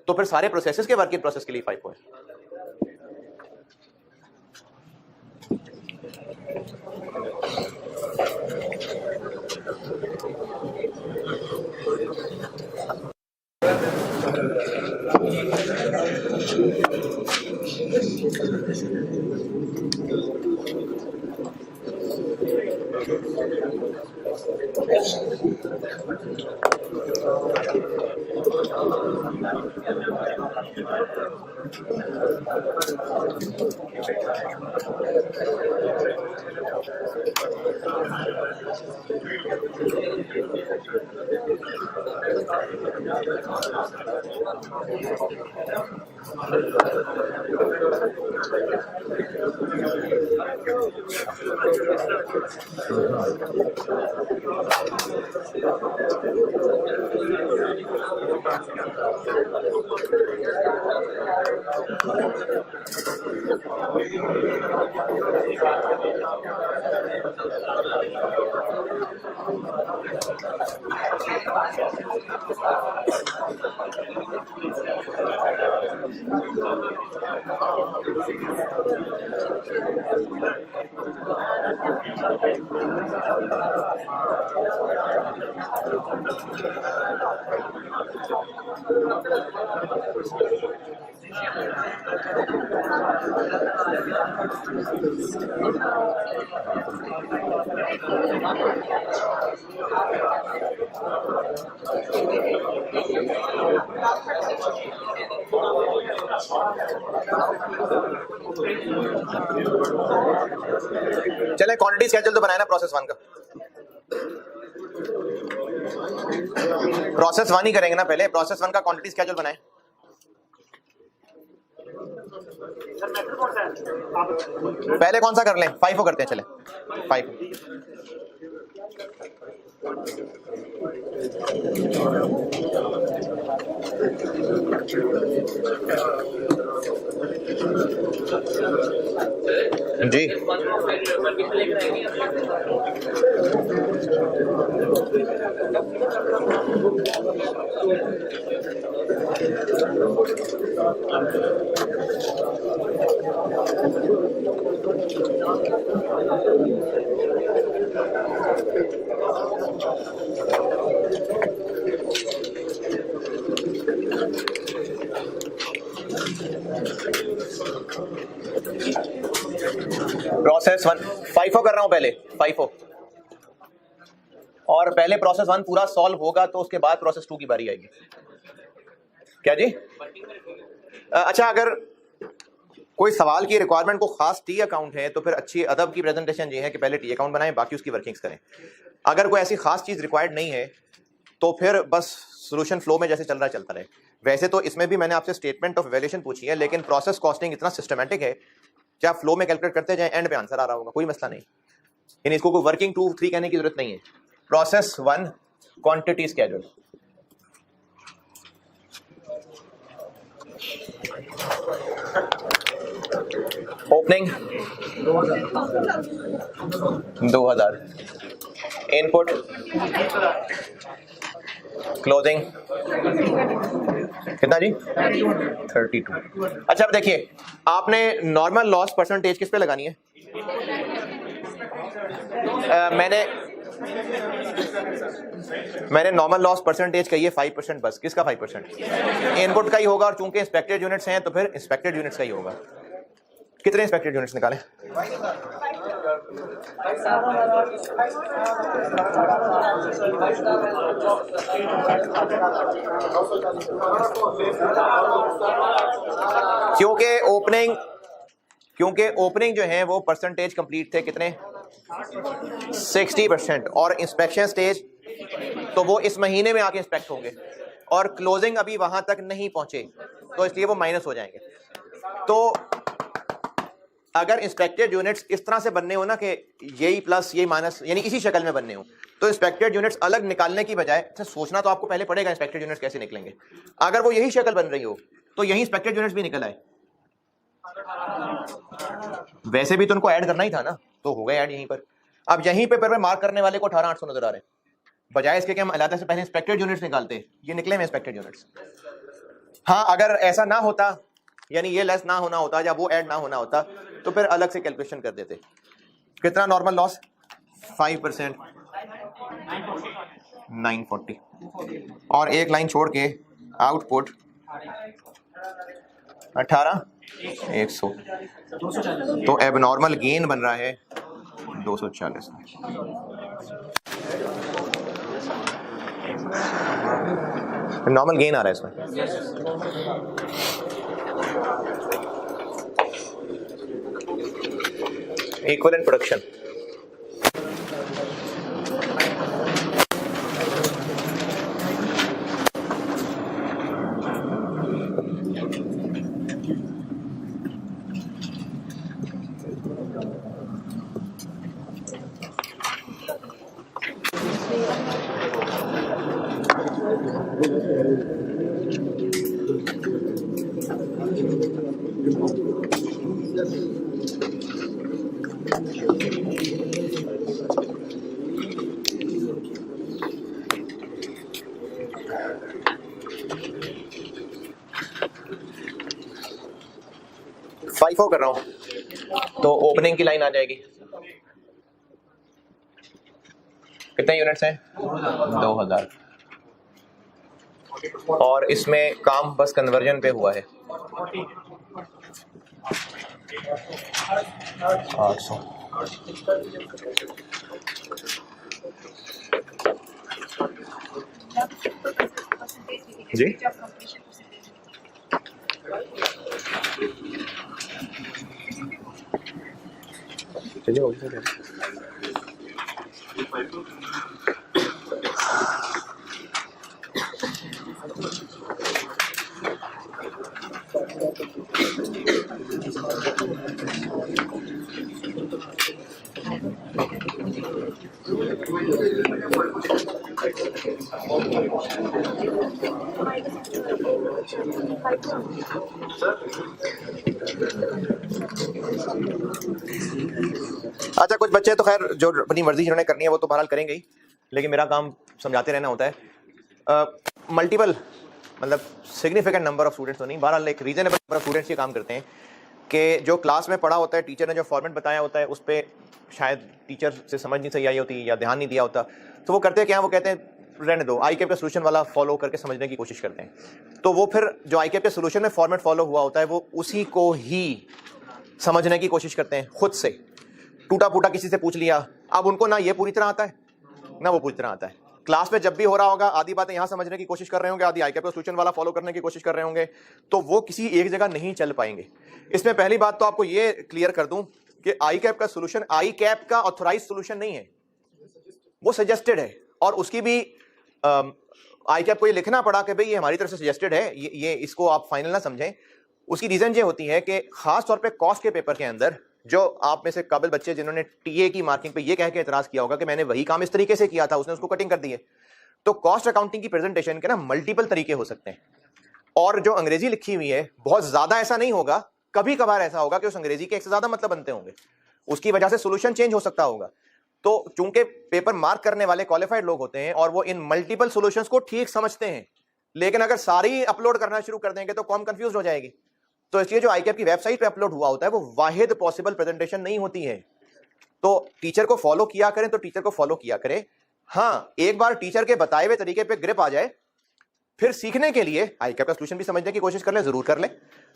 तो फिर सारे प्रोसेसेस के वर्क इन प्रोसेस के लिए FIFO है। चले क्वांटिटी स्केड्यूल तो बनाया ना प्रोसेस 1 का। प्रोसेस 1 ही करेंगे ना पहले। प्रोसेस 1 का क्वांटिटी स्केड्यूल बनाएं। पहले कौन सा कर लें? 5 करते हैं, चले 5। जी प्रोसेस 1 FIFO कर रहा हूं पहले, FIFO। और पहले प्रोसेस 1 पूरा सॉल्व होगा तो उसके बाद प्रोसेस 2 की बारी आएगी। क्या जी? अच्छा, अगर कोई सवाल की रिक्वायरमेंट को खास टी अकाउंट है तो फिर अच्छी अदब की प्रेजेंटेशन ये है कि पहले टी अकाउंट बनाएं, बाकी उसकी वर्किंग्स करें। अगर कोई ऐसी खास चीज रिक्वायर्ड नहीं है तो फिर बस सॉल्यूशन फ्लो में जैसे चल रहा है चलता रहे। वैसे तो इसमें भी मैंने आपसे स्टेटमेंट ऑफ इवैल्यूएशन पूछी है, लेकिन प्रोसेस कॉस्टिंग इतना सिस्टमेटिक है कि आप फ्लो में कैलकुलेट करते जाएं, एंड पे आंसर आ रहा होगा, कोई मसला नहीं। यानी इसको कोई वर्किंग 2 3 कहने की जरूरत नहीं है। Process 1 quantity schedule. Opening 2000, input closing कितना जी? 32। अच्छा, अब देखिए, आपने नॉर्मल लॉस परसेंटेज किस पे लगानी है? मैंने नॉर्मल लॉस परसेंटेज कही है 5%। बस किसका 5%? इनपुट का ही होगा, और चूंकि इंस्पेक्टेड यूनिट्स हैं तो फिर इंस्पेक्टेड यूनिट्स का ही होगा। कितने इंस्पेक्टेड यूनिट्स निकालें? क्योंकि ओपनिंग जो है वो परसेंटेज कंप्लीट थे कितने? 60%। और इंस्पेक्शन स्टेज तो वो इस महीने में आके इंस्पेक्ट होंगे, और क्लोजिंग अभी वहां तक नहीं पहुंचे तो इसलिए वो माइनस हो जाएंगे। तो अगर इंस्पेक्टेड यूनिट्स इस तरह से बनने हो ना कि यही प्लस यही माइनस, यानी इसी शक्ल में बनने हो, तो इंस्पेक्टेड यूनिट्स अलग निकालने की बजाय सोचना तो आपको पहले पड़ेगा इंस्पेक्टेड यूनिट्स कैसे निकलेंगे। अगर वो यही शक्ल बन रही हो तो यही इंस्पेक्टेड यूनिट्स भी निकल आए। वैसे भी तो उनको ऐड करना ही था ना, तो हो गए ऐड यहीं पर। अब यहीं पे मार्क करने वाले को 18800 नजर आ रहे हैं, बजाय इसके कि हम अलग से पहले इंस्पेक्टेड यूनिट्स निकालते। ये निकले में इंस्पेक्टेड यूनिट्स। हाँ, अगर ऐसा ना होता, यानी ये लेस ना होना होता या वो ऐड ना होना होता, तो फिर अलग से कैलकुलेशन कर देते। कितना नॉर्मल लॉस? 5%, 940। और एक लाइन छोड़ के आउटपुट 18100। तो एबनॉर्मल गेन बन रहा है 240। नॉर्मल गेन आ रहा है इसमें। Equivalent production. FIFO कर रहा हूं तो ओपनिंग की लाइन आ जाएगी। कितने यूनिट्स हैं? 2000। और इसमें काम बस कन्वर्जन पे हुआ है 800। जी अच्छा, कुछ बच्चे तो खैर जो अपनी मर्जी जिन्होंने करनी है वो तो बहरहाल करेंगे ही, लेकिन मेरा काम समझाते रहना होता है। मल्टीपल मतलब सिग्निफिकेंट नंबर ऑफ स्टूडेंट्स तो नहीं, बहरहाल एक रीजनेबल नंबर ऑफ स्टूडेंट्स ये काम करते हैं कि जो क्लास में पढ़ा होता है, टीचर ने जो फॉर्मेट बताया होता है उस पर शायद टीचर से समझ नहीं सही आई होती या ध्यान नहीं दिया होता, तो वो करते हैं क्या, वो कहते हैं रहने दो, आई कैप का सोल्यूशन वाला फॉलो करके समझने की कोशिश करते हैं। तो वो फिर जो आई कैप के सोल्यूशन में फॉर्मेट फॉलो हुआ होता है वो उसी को ही समझने की कोशिश करते हैं खुद से। टूटा फूटा किसी से पूछ लिया, अब उनको ना ये पूरी तरह आता है ना वो पूरी तरह आता है। क्लास में जब भी हो रहा होगा आधी बातें यहाँ समझने की कोशिश कर रहे होंगे, आधी आई कैप का सोल्यूशन वाला फॉलो करने की कोशिश कर रहे होंगे, तो वो किसी एक जगह नहीं चल पाएंगे। इसमें पहली बात तो आपको ये क्लियर कर दूं कि आई कैप का सोल्यूशन आई कैप का ऑथोराइज सोल्यूशन नहीं है, वो सजेस्टेड है। और उसकी भी आई कैप को ये लिखना पड़ा कि भाई ये हमारी तरफ से सजेस्टेड है, ये इसको आप फाइनल ना समझें। उसकी रीजन ये होती है कि खास तौर पे कॉस्ट के पेपर के अंदर जो आप में से काबिल बच्चे जिन्होंने टीए की मार्किंग पे ये कह के एतराज किया होगा कि मैंने वही काम इस तरीके से किया था, उसने उसको कटिंग कर दी है, तो कॉस्ट अकाउंटिंग की प्रेजेंटेशन के ना मल्टीपल तरीके हो सकते हैं। और जो अंग्रेजी लिखी हुई है बहुत ज्यादा ऐसा नहीं होगा, कभी कभार ऐसा होगा कि उस अंग्रेजी के एक से ज्यादा मतलब बनते होंगे, उसकी वजह से सोल्यूशन चेंज हो सकता होगा। तो चूंकि पेपर मार्क करने वाले क्वालिफाइड लोग होते हैं और वो इन मल्टीपल सॉल्यूशंस को ठीक समझते हैं, लेकिन अगर सारी अपलोड करना शुरू कर देंगे तो कौन कंफ्यूज हो जाएगी। तो इसलिए जो आईकैप की वेबसाइट पे अपलोड हुआ होता है वो वाहिद पॉसिबल प्रेजेंटेशन नहीं होती है। तो टीचर को फॉलो किया करें तो टीचर को फॉलो किया करें। हाँ, एक बार टीचर के बताए हुए तरीके पे ग्रिप आ जाए, फिर सीखने के लिए आईकैप का सोल्यूशन भी समझने की कोशिश कर ले, जरूर कर ले।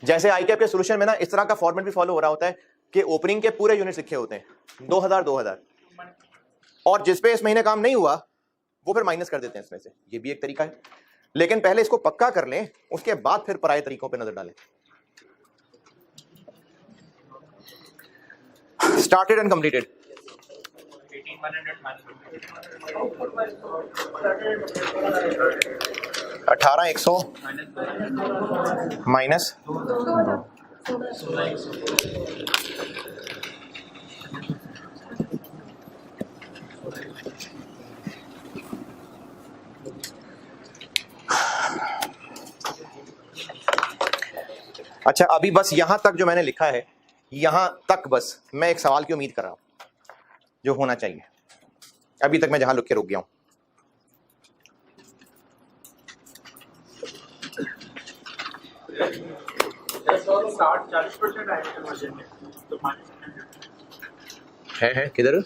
जैसे आईकैप के सोल्यूशन में ना इस तरह का फॉर्मेट भी फॉलो हो रहा होता है कि ओपनिंग के पूरे यूनिट लिखे होते हैं 2000 और जिस पे इस महीने काम नहीं हुआ वो फिर माइनस कर देते हैं इसमें से। ये भी एक तरीका है, लेकिन पहले इसको पक्का कर लें, उसके बाद फिर पराये तरीकों पे नजर डालें। स्टार्टेड एंड कंप्लीटेड 18,100 माइनस अच्छा, अभी बस यहां तक जो मैंने लिखा है, यहां तक बस मैं एक सवाल की उम्मीद कर रहा हूं जो होना चाहिए। अभी तक मैं जहां लिख के रुक गया हूं, है किधर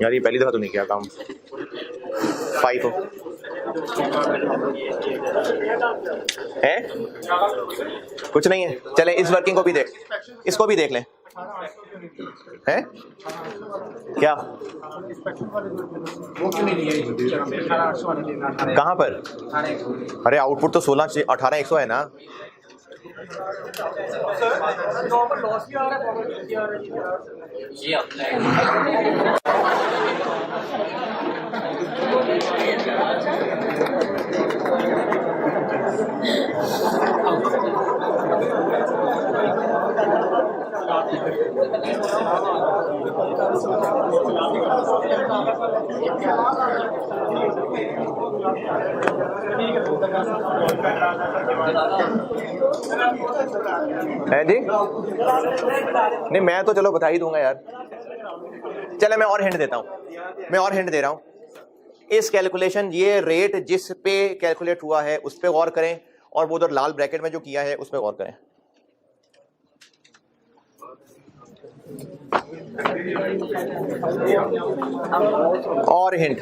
यार, ये पहली दफा तो नहीं किया काम। 5 है, कुछ नहीं है। चले इस वर्किंग को भी देख, इसको भी देख लें। है क्या, कहां पर? अरे आउटपुट तो 16 से 18,100 है ना। है जी, नहीं मैं तो चलो बता ही दूंगा यार। चले मैं और हिंट देता हूं, मैं और हिंट दे रहा हूं। इस कैलकुलेशन, ये रेट जिस पे कैलकुलेट हुआ है उस पे गौर करें, और वो उधर लाल ब्रैकेट में जो किया है उस पे गौर करें। और हिंट,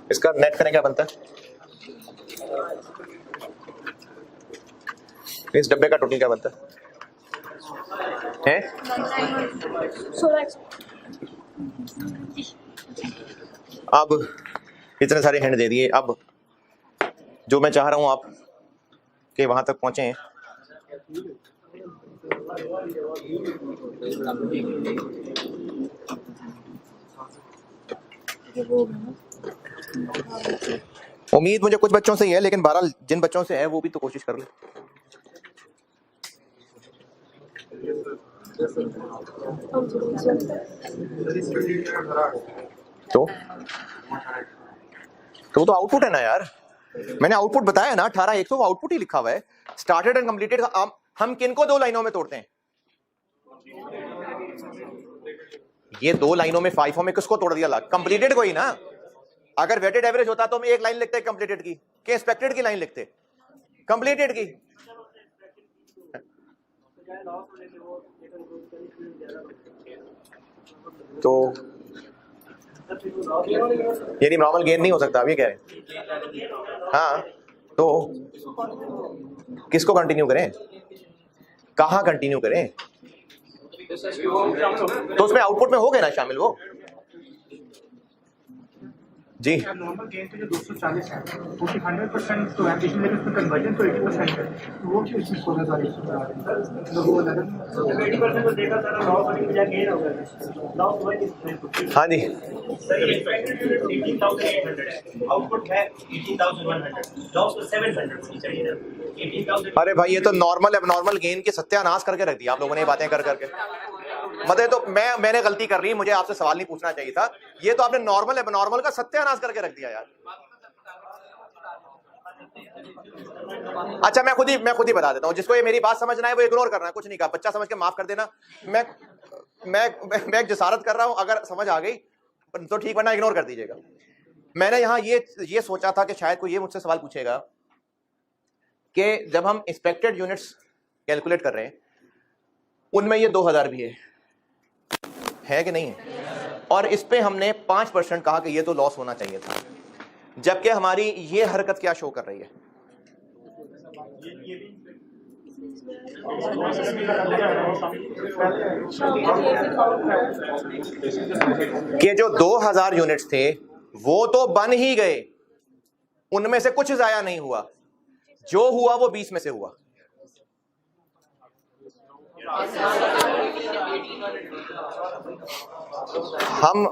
इसका नेट करें क्या बनता है, इस डब्बे का टोटल क्या बनता है? अब इतने सारे हिंट दे दिए, अब जो मैं चाह रहा हूं आप कि वहां तक पहुंचे हैं, उम्मीद मुझे कुछ बच्चों से ही है, लेकिन बहरहाल जिन बच्चों से है वो भी तो कोशिश कर ले। तो आउटपुट है ना यार, मैंने आउटपुट बताया ना, 18,100 वो आउटपुट ही लिखा हुआ है। स्टार्टेड एंड कंप्लीटेड हम किनको दो लाइनों में तोड़ते हैं? ये दो लाइनों में फाइफों में किसको तोड़ दिया? कंप्लीटेड को ही ना। अगर वेटेड एवरेज होता तो हम एक लाइन लिखते कंप्लीटेड की, के एक्सपेक्टेड की लाइन लिखते कंप्लीटेड की। तो ये नॉर्मल गेन नहीं हो सकता, अभी कह रहे हैं। हाँ, तो किसको कंटिन्यू करें, कहाँ कंटिन्यू करें? तो उसमें आउटपुट में हो गए ना शामिल वो जी। नॉर्मल गेन तो जो 240 है, वो 100% तो एम्बिशन लेवल पे कन्वर्जन तो 80% है, तो वो क्यों इसमें 16,000 आ रहा है? तो वो अलग 80% तो देखा था लॉस होने की बजाय गेन हो गया, लॉस हुआ किस? हाँ जी, सर ये एक्सपेक्टेड 18,800 आउटपुट है 18,100, लॉस तो 700 चाहिए था 18,000। अरे भाई ये तो नॉर्मल एबनॉर्मल गेन के सत्यानाश करके रख दिया आप लोगों ने, बातें कर करके। मतलब तो मैंने गलती कर रही, मुझे आपसे सवाल नहीं पूछना चाहिए था। ये तो आपने नॉर्मल एबनॉर्मल का सत्यानाश करके रख दिया यार। अच्छा मैं खुद ही बता देता हूँ, जिसको ये मेरी बात समझना है वो इग्नोर करना है, कुछ नहीं कहा, बच्चा समझ के माफ कर देना। मैं एक जसारत कर रहा हूं, अगर समझ आ गई तो ठीक, वरना इग्नोर कर दीजिएगा। मैंने यहाँ ये सोचा था कि शायद कोई ये मुझसे सवाल पूछेगा कि जब हम एक्सपेक्टेड यूनिट्स कैलकुलेट कर रहे हैं उनमें ये 2000 भी है कि नहीं है, और इस पे हमने 5% कहा कि ये तो लॉस होना चाहिए था, जबकि हमारी ये हरकत क्या शो कर रही है कि जो 2000 यूनिट्स थे वो तो बन ही गए, उनमें से कुछ जाया नहीं हुआ, जो हुआ वो 20 में से हुआ। हम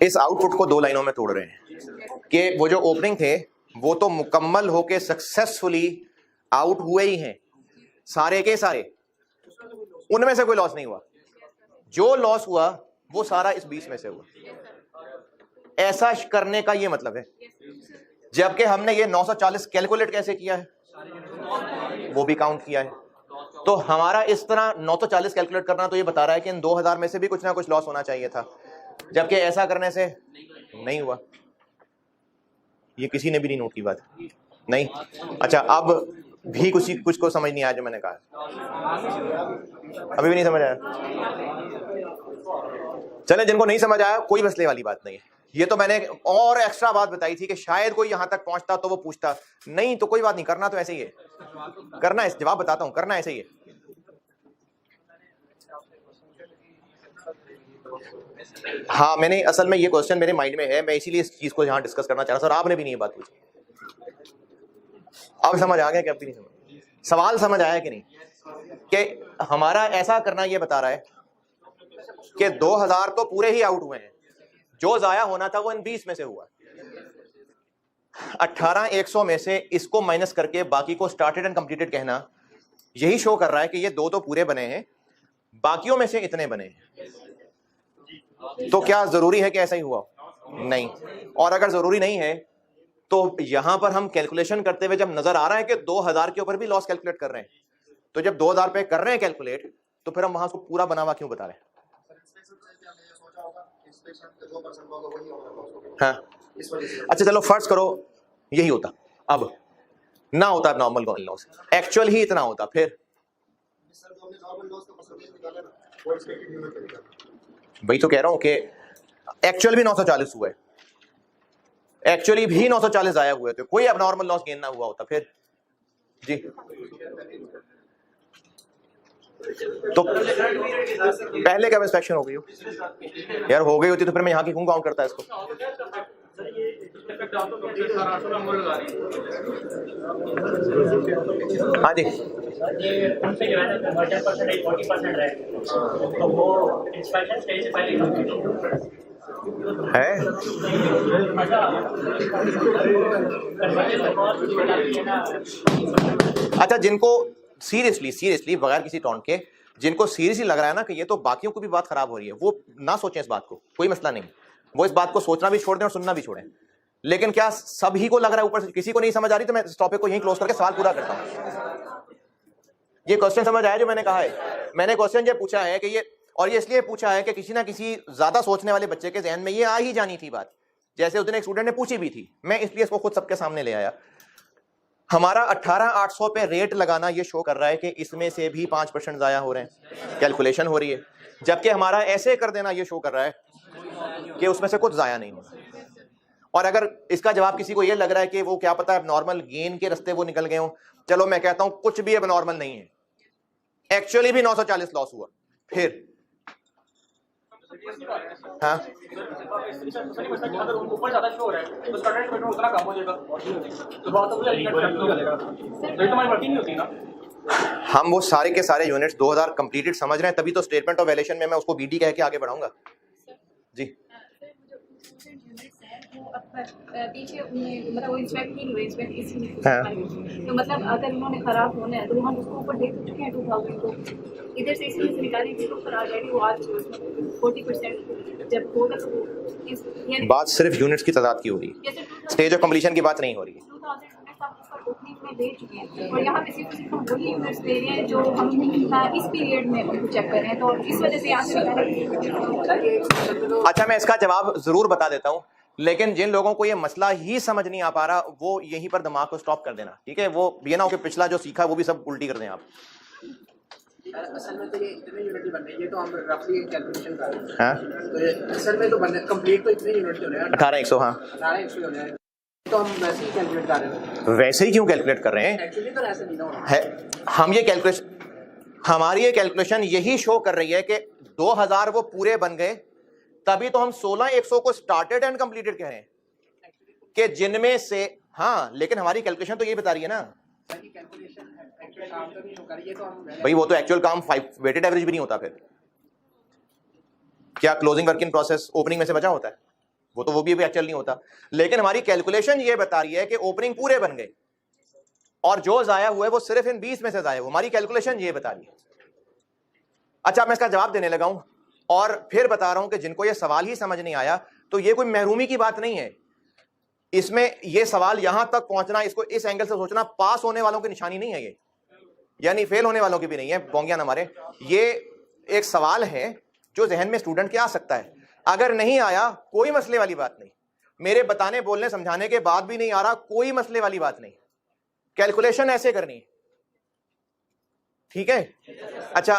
इस आउटपुट को दो लाइनों में तोड़ रहे हैं कि वो जो ओपनिंग थे वो तो मुकम्मल होके सक्सेसफुली आउट हुए ही हैं सारे के सारे, उनमें से कोई लॉस नहीं हुआ, जो लॉस हुआ वो सारा इस 20 में से हुआ। ऐसा करने का ये मतलब है, जबकि हमने ये 940 कैलकुलेट कैसे किया है वो भी काउंट किया है, तो हमारा इस तरह 940 कैलकुलेट करना तो ये बता रहा है कि इन 2000 में से भी कुछ ना कुछ लॉस होना चाहिए था, जबकि ऐसा करने से नहीं हुआ। ये किसी ने भी नहीं नोट की बात नहीं। अच्छा, अब भी कुछ को समझ नहीं आया जो मैंने कहा, अभी भी नहीं समझ आया? चले, जिनको नहीं समझ आया कोई मसले वाली बात नहीं है। ये तो मैंने और एक्स्ट्रा बात बताई थी कि शायद कोई यहां तक पहुंचता तो वो पूछता, नहीं तो कोई बात नहीं, करना तो ऐसे ही है, करना है, जवाब बताता हूं, करना ऐसे ही है। हाँ, मैंने असल में ये क्वेश्चन मेरे माइंड में है, मैं इसीलिए इस चीज को यहां डिस्कस करना चाह रहा था, सर आपने भी नहीं ये बात पूछी। अब समझ आ गया कि अब भी नहीं समझ, सवाल समझ आया कि नहीं, कि हमारा ऐसा करना ये बता रहा है कि 2000 तो पूरे ही आउट हुए हैं, जो जाया होना था वो इन 20 में से हुआ। 18,100 में से इसको माइनस करके बाकी को स्टार्टेड एंड कंप्लीटेड कहना यही शो कर रहा है कि ये दो तो पूरे बने हैं, बाकियों में से इतने बने हैं। तो क्या जरूरी है कि ऐसा ही हुआ? नहीं। और अगर जरूरी नहीं है तो यहां पर हम कैलकुलेशन करते हुए जब नजर आ रहा है कि 2000 के ऊपर भी लॉस कैलकुलेट कर रहे हैं, तो जब 2000 पे कर रहे हैं कैलकुलेट, तो फिर हम वहां उसको पूरा बना हुआ क्यों बता रहे हैं? हाँ, अच्छा चलो फर्ज करो यही होता, अब ना होता नॉर्मल लॉस, एक्चुअल ही इतना होता, फिर भाई तो कह रहा हूं कि एक्चुअल भी 940 हुआ है, एक्चुअली भी 940 आया हुए थे, कोई अबनॉर्मल लॉस गेन ना हुआ होता, फिर जी तो पहले कब इंस्पेक्शन हो गई हो यार? हो गई होती तो फिर मैं यहाँ की क्यों काउंट करता है इसको? हाँ जी, ये उनसे जो है ना कन्वर्जन परसेंटेज 40% रहे तो वो इंस्पेक्शन स्टेज से पहले कंप्लीट है। अच्छा, जिनको सीरियसली बगैर किसी टॉन्ट के, जिनको सीरियसली लग रहा है ना कि ये तो बाकियों को भी बात खराब हो रही है, वो ना सोचें इस बात को, कोई मसला नहीं, वो इस बात को सोचना भी छोड़ दें और सुनना भी छोड़ें। लेकिन क्या सभी को लग रहा है ऊपर से, किसी को नहीं समझ आ रही, तो मैं इस टॉपिक को यहीं क्लोज करके सवाल पूरा करता हूं। ये क्वेश्चन समझ आया जो मैंने कहा है? मैंने क्वेश्चन ये पूछा है कि ये, और ये इसलिए पूछा है कि किसी ना किसी ज्यादा सोचने वाले बच्चे के जहन में ये आ ही जानी थी बात, जैसे उस दिन एक स्टूडेंट ने पूछी भी थी, मैं इसलिए इसको खुद सबके सामने ले आया। हमारा 18,800 पे रेट लगाना ये शो कर रहा है कि इसमें से भी 5% जाया हो रहे हैं, कैलकुलेशन हो रही है, जबकि हमारा ऐसे कर देना ये शो कर रहा है कि उसमें से कुछ जाया नहीं होगा। और अगर इसका जवाब किसी को ये लग रहा है कि वो क्या पता है नॉर्मल गेन के रास्ते वो निकल गए हो, चलो मैं कहता हूं कुछ भी अब नॉर्मल नहीं है, एक्चुअली भी 940 लॉस हुआ। फिर हाँ, ऊपर ज्यादा शो हो रहा है तो स्टूडेंट में उतना कम हो जाएगा तो बात तो मुझे चलेगा तो तुम्हारी वर्किंग नहीं होती ना। हम वो सारे के सारे यूनिट्स 2000 कंप्लीटेड समझ रहे हैं, तभी तो स्टेटमेंट ऑफ वैल्यूएशन में मैं उसको बीडी कह के आगे बढ़ाऊंगा जी। पीछे मतलब वो इंस्पेक्ट नहीं हुए, इंस्पेक्ट इसी हाँ। तो मतलब अगर उन्होंने खराब होना है तो हम उसको ऊपर देख चुके हैं 2000 को, इधर से इसमें से निकालेंगे तो खराब जाएगी वो आज 40% जब होगा तो वो बात सिर्फ यूनिट्स की तादाद की हो रही है, स्टेज ऑफ कंप्लीशन की बात नहीं हो रही है। 2000 यूनिट्स आप उसका ओपनिंग में दे चुके हैं और यहाँ पे सिर्फ हम वही यूनिट्स दे रहे हैं जो हम इस पीरियड में उनको चेक कर रहे हैं, तो इस वजह से यहाँ से अच्छा, मैं इसका जवाब जरूर बता देता हूँ, लेकिन जिन लोगों को ये मसला ही समझ नहीं आ पा रहा वो यहीं पर दिमाग को स्टॉप कर देना, ठीक है? वो ये ना हो कि पिछला जो सीखा वो भी सब उल्टी कर दें आप। असल में तो ये इतने यूनिट बन रही है, तो हम रफली कैलकुलेशन कर रहे हैं। हाँ, तो ये असल में तो बन कंप्लीट तो इतने यूनिट हो रहे हैं 18,100। हाँ, 18,100 हो रहे हैं, तो हम वैसे ही कैलकुलेट कर रहे हैं। वैसे ही क्यों कैलकुलेट कर रहे हैं? एक्चुअली तो ऐसे नहीं ना होना है, हम ये कैलकुलेशन, हमारी ये कैलकुलेशन यही शो कर रही है कि 2000 वो पूरे बन गए, तभी तो हम 16,100 को स्टार्टेड एंड कंप्लीटेड कह रहे हैं कि जिनमें से, हाँ, लेकिन हमारी कैलकुलेशन तो यही बता रही है ना कैलकुलेशन एक्चुअल काम तो नहीं शो कर रही है, तो हम भाई, वो तो एक्चुअल काम 5 वेटेड एवरेज भी नहीं होता। फिर क्या closing work in process opening में से बचा होता है? वो भी एक्चुअल नहीं होता। लेकिन हमारी कैलकुलेशन ये बता रही है कि ओपनिंग पूरे बन गए और जो जाया हुआ है वो सिर्फ इन 20 में से जाया हुआ, हमारी कैलकुलेशन ये बता रही है। अच्छा, मैं इसका जवाब देने लगा हूं और फिर बता रहा हूं कि जिनको ये सवाल ही समझ नहीं आया, तो ये कोई महरूमी की बात नहीं है, इसमें ये सवाल यहां तक पहुंचना, इसको इस एंगल से सोचना पास होने वालों की निशानी नहीं है ये, यानी फेल होने वालों की भी नहीं है, बोंगिया ना मारे। ये एक सवाल है जो जहन में स्टूडेंट के आ सकता है, अगर नहीं आया कोई मसले वाली बात नहीं, मेरे बताने बोलने समझाने के बाद भी नहीं आ रहा कोई मसले वाली बात नहीं, कैलकुलेशन ऐसे करनी है, ठीक है? अच्छा,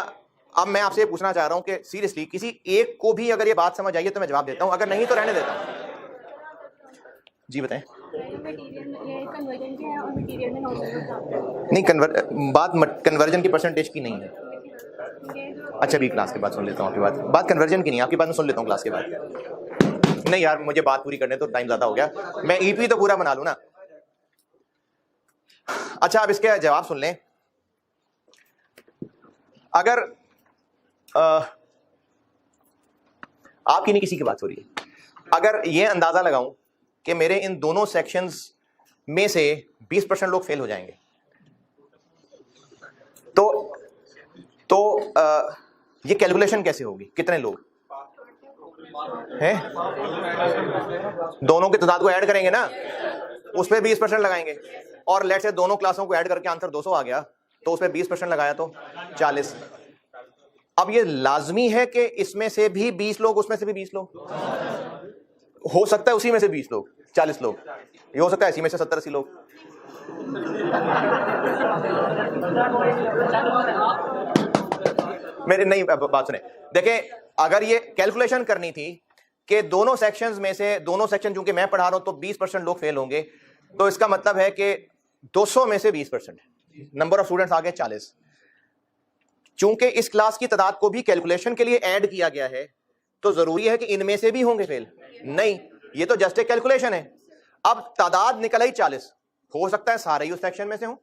अब मैं आपसे पूछना चाह रहा हूं कि सीरियसली किसी एक को भी अगर ये बात समझ आई है तो मैं जवाब देता हूं, अगर नहीं तो रहने देता हूं। जी बताएं। नहीं, कन्वर्जन की परसेंटेज की नहीं है। अच्छा, अभी क्लास के बाद सुन लेता हूँ आपकी बात कन्वर्जन की नहीं, आपकी बात मैं सुन लेता हूँ क्लास के बाद। नहीं यार, मुझे बात पूरी करने तो टाइम ज्यादा हो गया, मैं ईपी तो पूरा बना लूं ना। अच्छा, अब इसके जवाब सुन लें। अगर आपकी नहीं किसी की बात हो रही है, अगर ये अंदाजा लगाऊं कि मेरे इन दोनों सेक्शंस में से 20% लोग फेल हो जाएंगे, तो ये कैलकुलेशन कैसे होगी? कितने लोग हैं? दोनों की तादाद को ऐड करेंगे ना, उस पर 20% लगाएंगे, और लेट से दोनों क्लासों को ऐड करके आंसर 200 आ गया, तो उस पर 20% लगाया तो 40। अब ये लाजमी है कि इसमें से भी 20 लोग, उसमें से भी 20 लोग, हो सकता है उसी में से 20 लोग 40 लोग, ये हो सकता है इसी में से 70-80 लोग। मेरी नहीं बात सुने, देखें, अगर ये कैलकुलेशन करनी थी कि दोनों सेक्शंस में से, दोनों सेक्शन चूंकि मैं पढ़ा रहा हूं तो 20% लोग फेल होंगे, तो इसका मतलब है कि 200 में से 20%, नंबर ऑफ स्टूडेंट्स आ गए 40। चूंकि इस क्लास की तादाद को भी कैलकुलेशन के लिए ऐड किया गया है, तो जरूरी है कि इनमें से भी होंगे फेल? नहीं, ये तो जस्ट एक कैलकुलेशन है। अब तादाद निकल आई 40, हो सकता है सारे ही उस सेक्शन में से हो,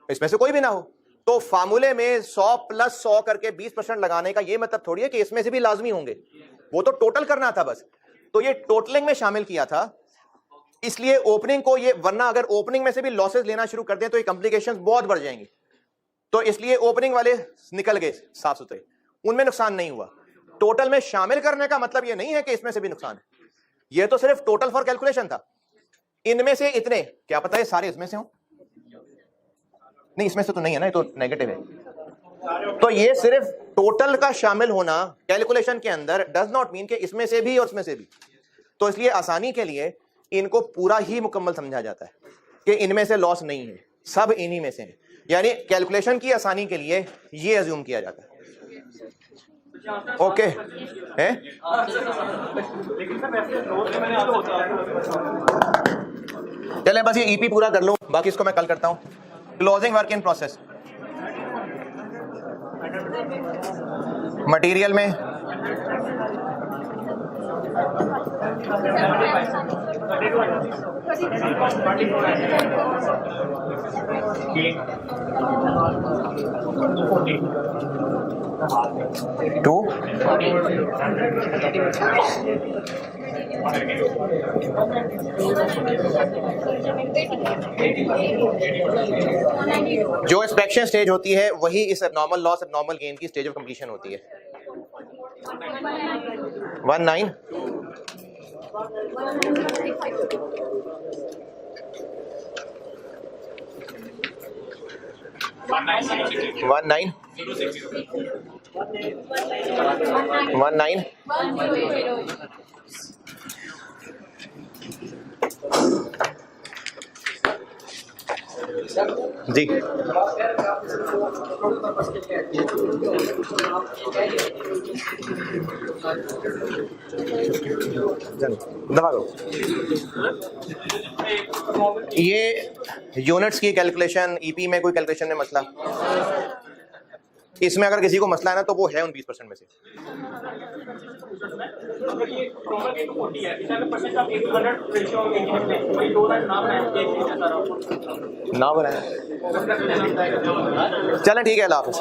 इसमें से कोई भी ना हो। तो फार्मूले में 100 प्लस 100 करके 20% लगाने का ये मतलब थोड़ी है कि इसमें से भी लाजमी होंगे, वो तो टोटल करना था बस। तो ये टोटलिंग में शामिल किया था, इसलिए ओपनिंग को ये, वरना अगर ओपनिंग में से भी लॉसेस लेना शुरू कर दें तो ये कॉम्प्लिकेशंस बहुत बढ़ जाएंगी। तो इसलिए ओपनिंग वाले निकल गए साफ सुथरे, उनमें नुकसान नहीं हुआ। टोटल में शामिल करने का मतलब ये नहीं है कि इसमें से भी नुकसान है, ये तो सिर्फ टोटल फॉर कैलकुलेशन था। इनमें से इतने, क्या पता है सारे इसमें से हो, नहीं इसमें से तो नहीं है ना, ये तो नेगेटिव है। तो ये सिर्फ टोटल का शामिल होना कैलकुलेशन के अंदर डज नॉट मीन कि इसमें से भी और इसमें से भी। तो इसलिए आसानी के लिए इनको पूरा ही मुकम्मल समझा जाता है कि इनमें से लॉस नहीं है, सब इन्हीं में से है। यानी कैलकुलेशन की आसानी के लिए ये अज्यूम किया जाता है। ओके है? चलें बस ये ईपी पूरा कर लूं, बाकी इसको मैं कल करता हूं। Closing work in process, material में टू जो इंस्पेक्शन स्टेज होती है वही इस एबनॉर्मल लॉस एबनॉर्मल गेन की स्टेज ऑफ कंप्लीशन होती है। 19 जी दबा दो। ये यूनिट्स की कैलकुलेशन, ईपी में कोई कैलकुलेशन में मसला, इसमें अगर किसी को मसला है ना तो वो है उन 20% में से। अगर ये प्रॉब्लम 1 to 40 है, 50% आप 1 to 100 रेशियो में वही 2 ना बनाए, ना बनाए। चलें ठीक है, अल्लाह हाफ़िज़।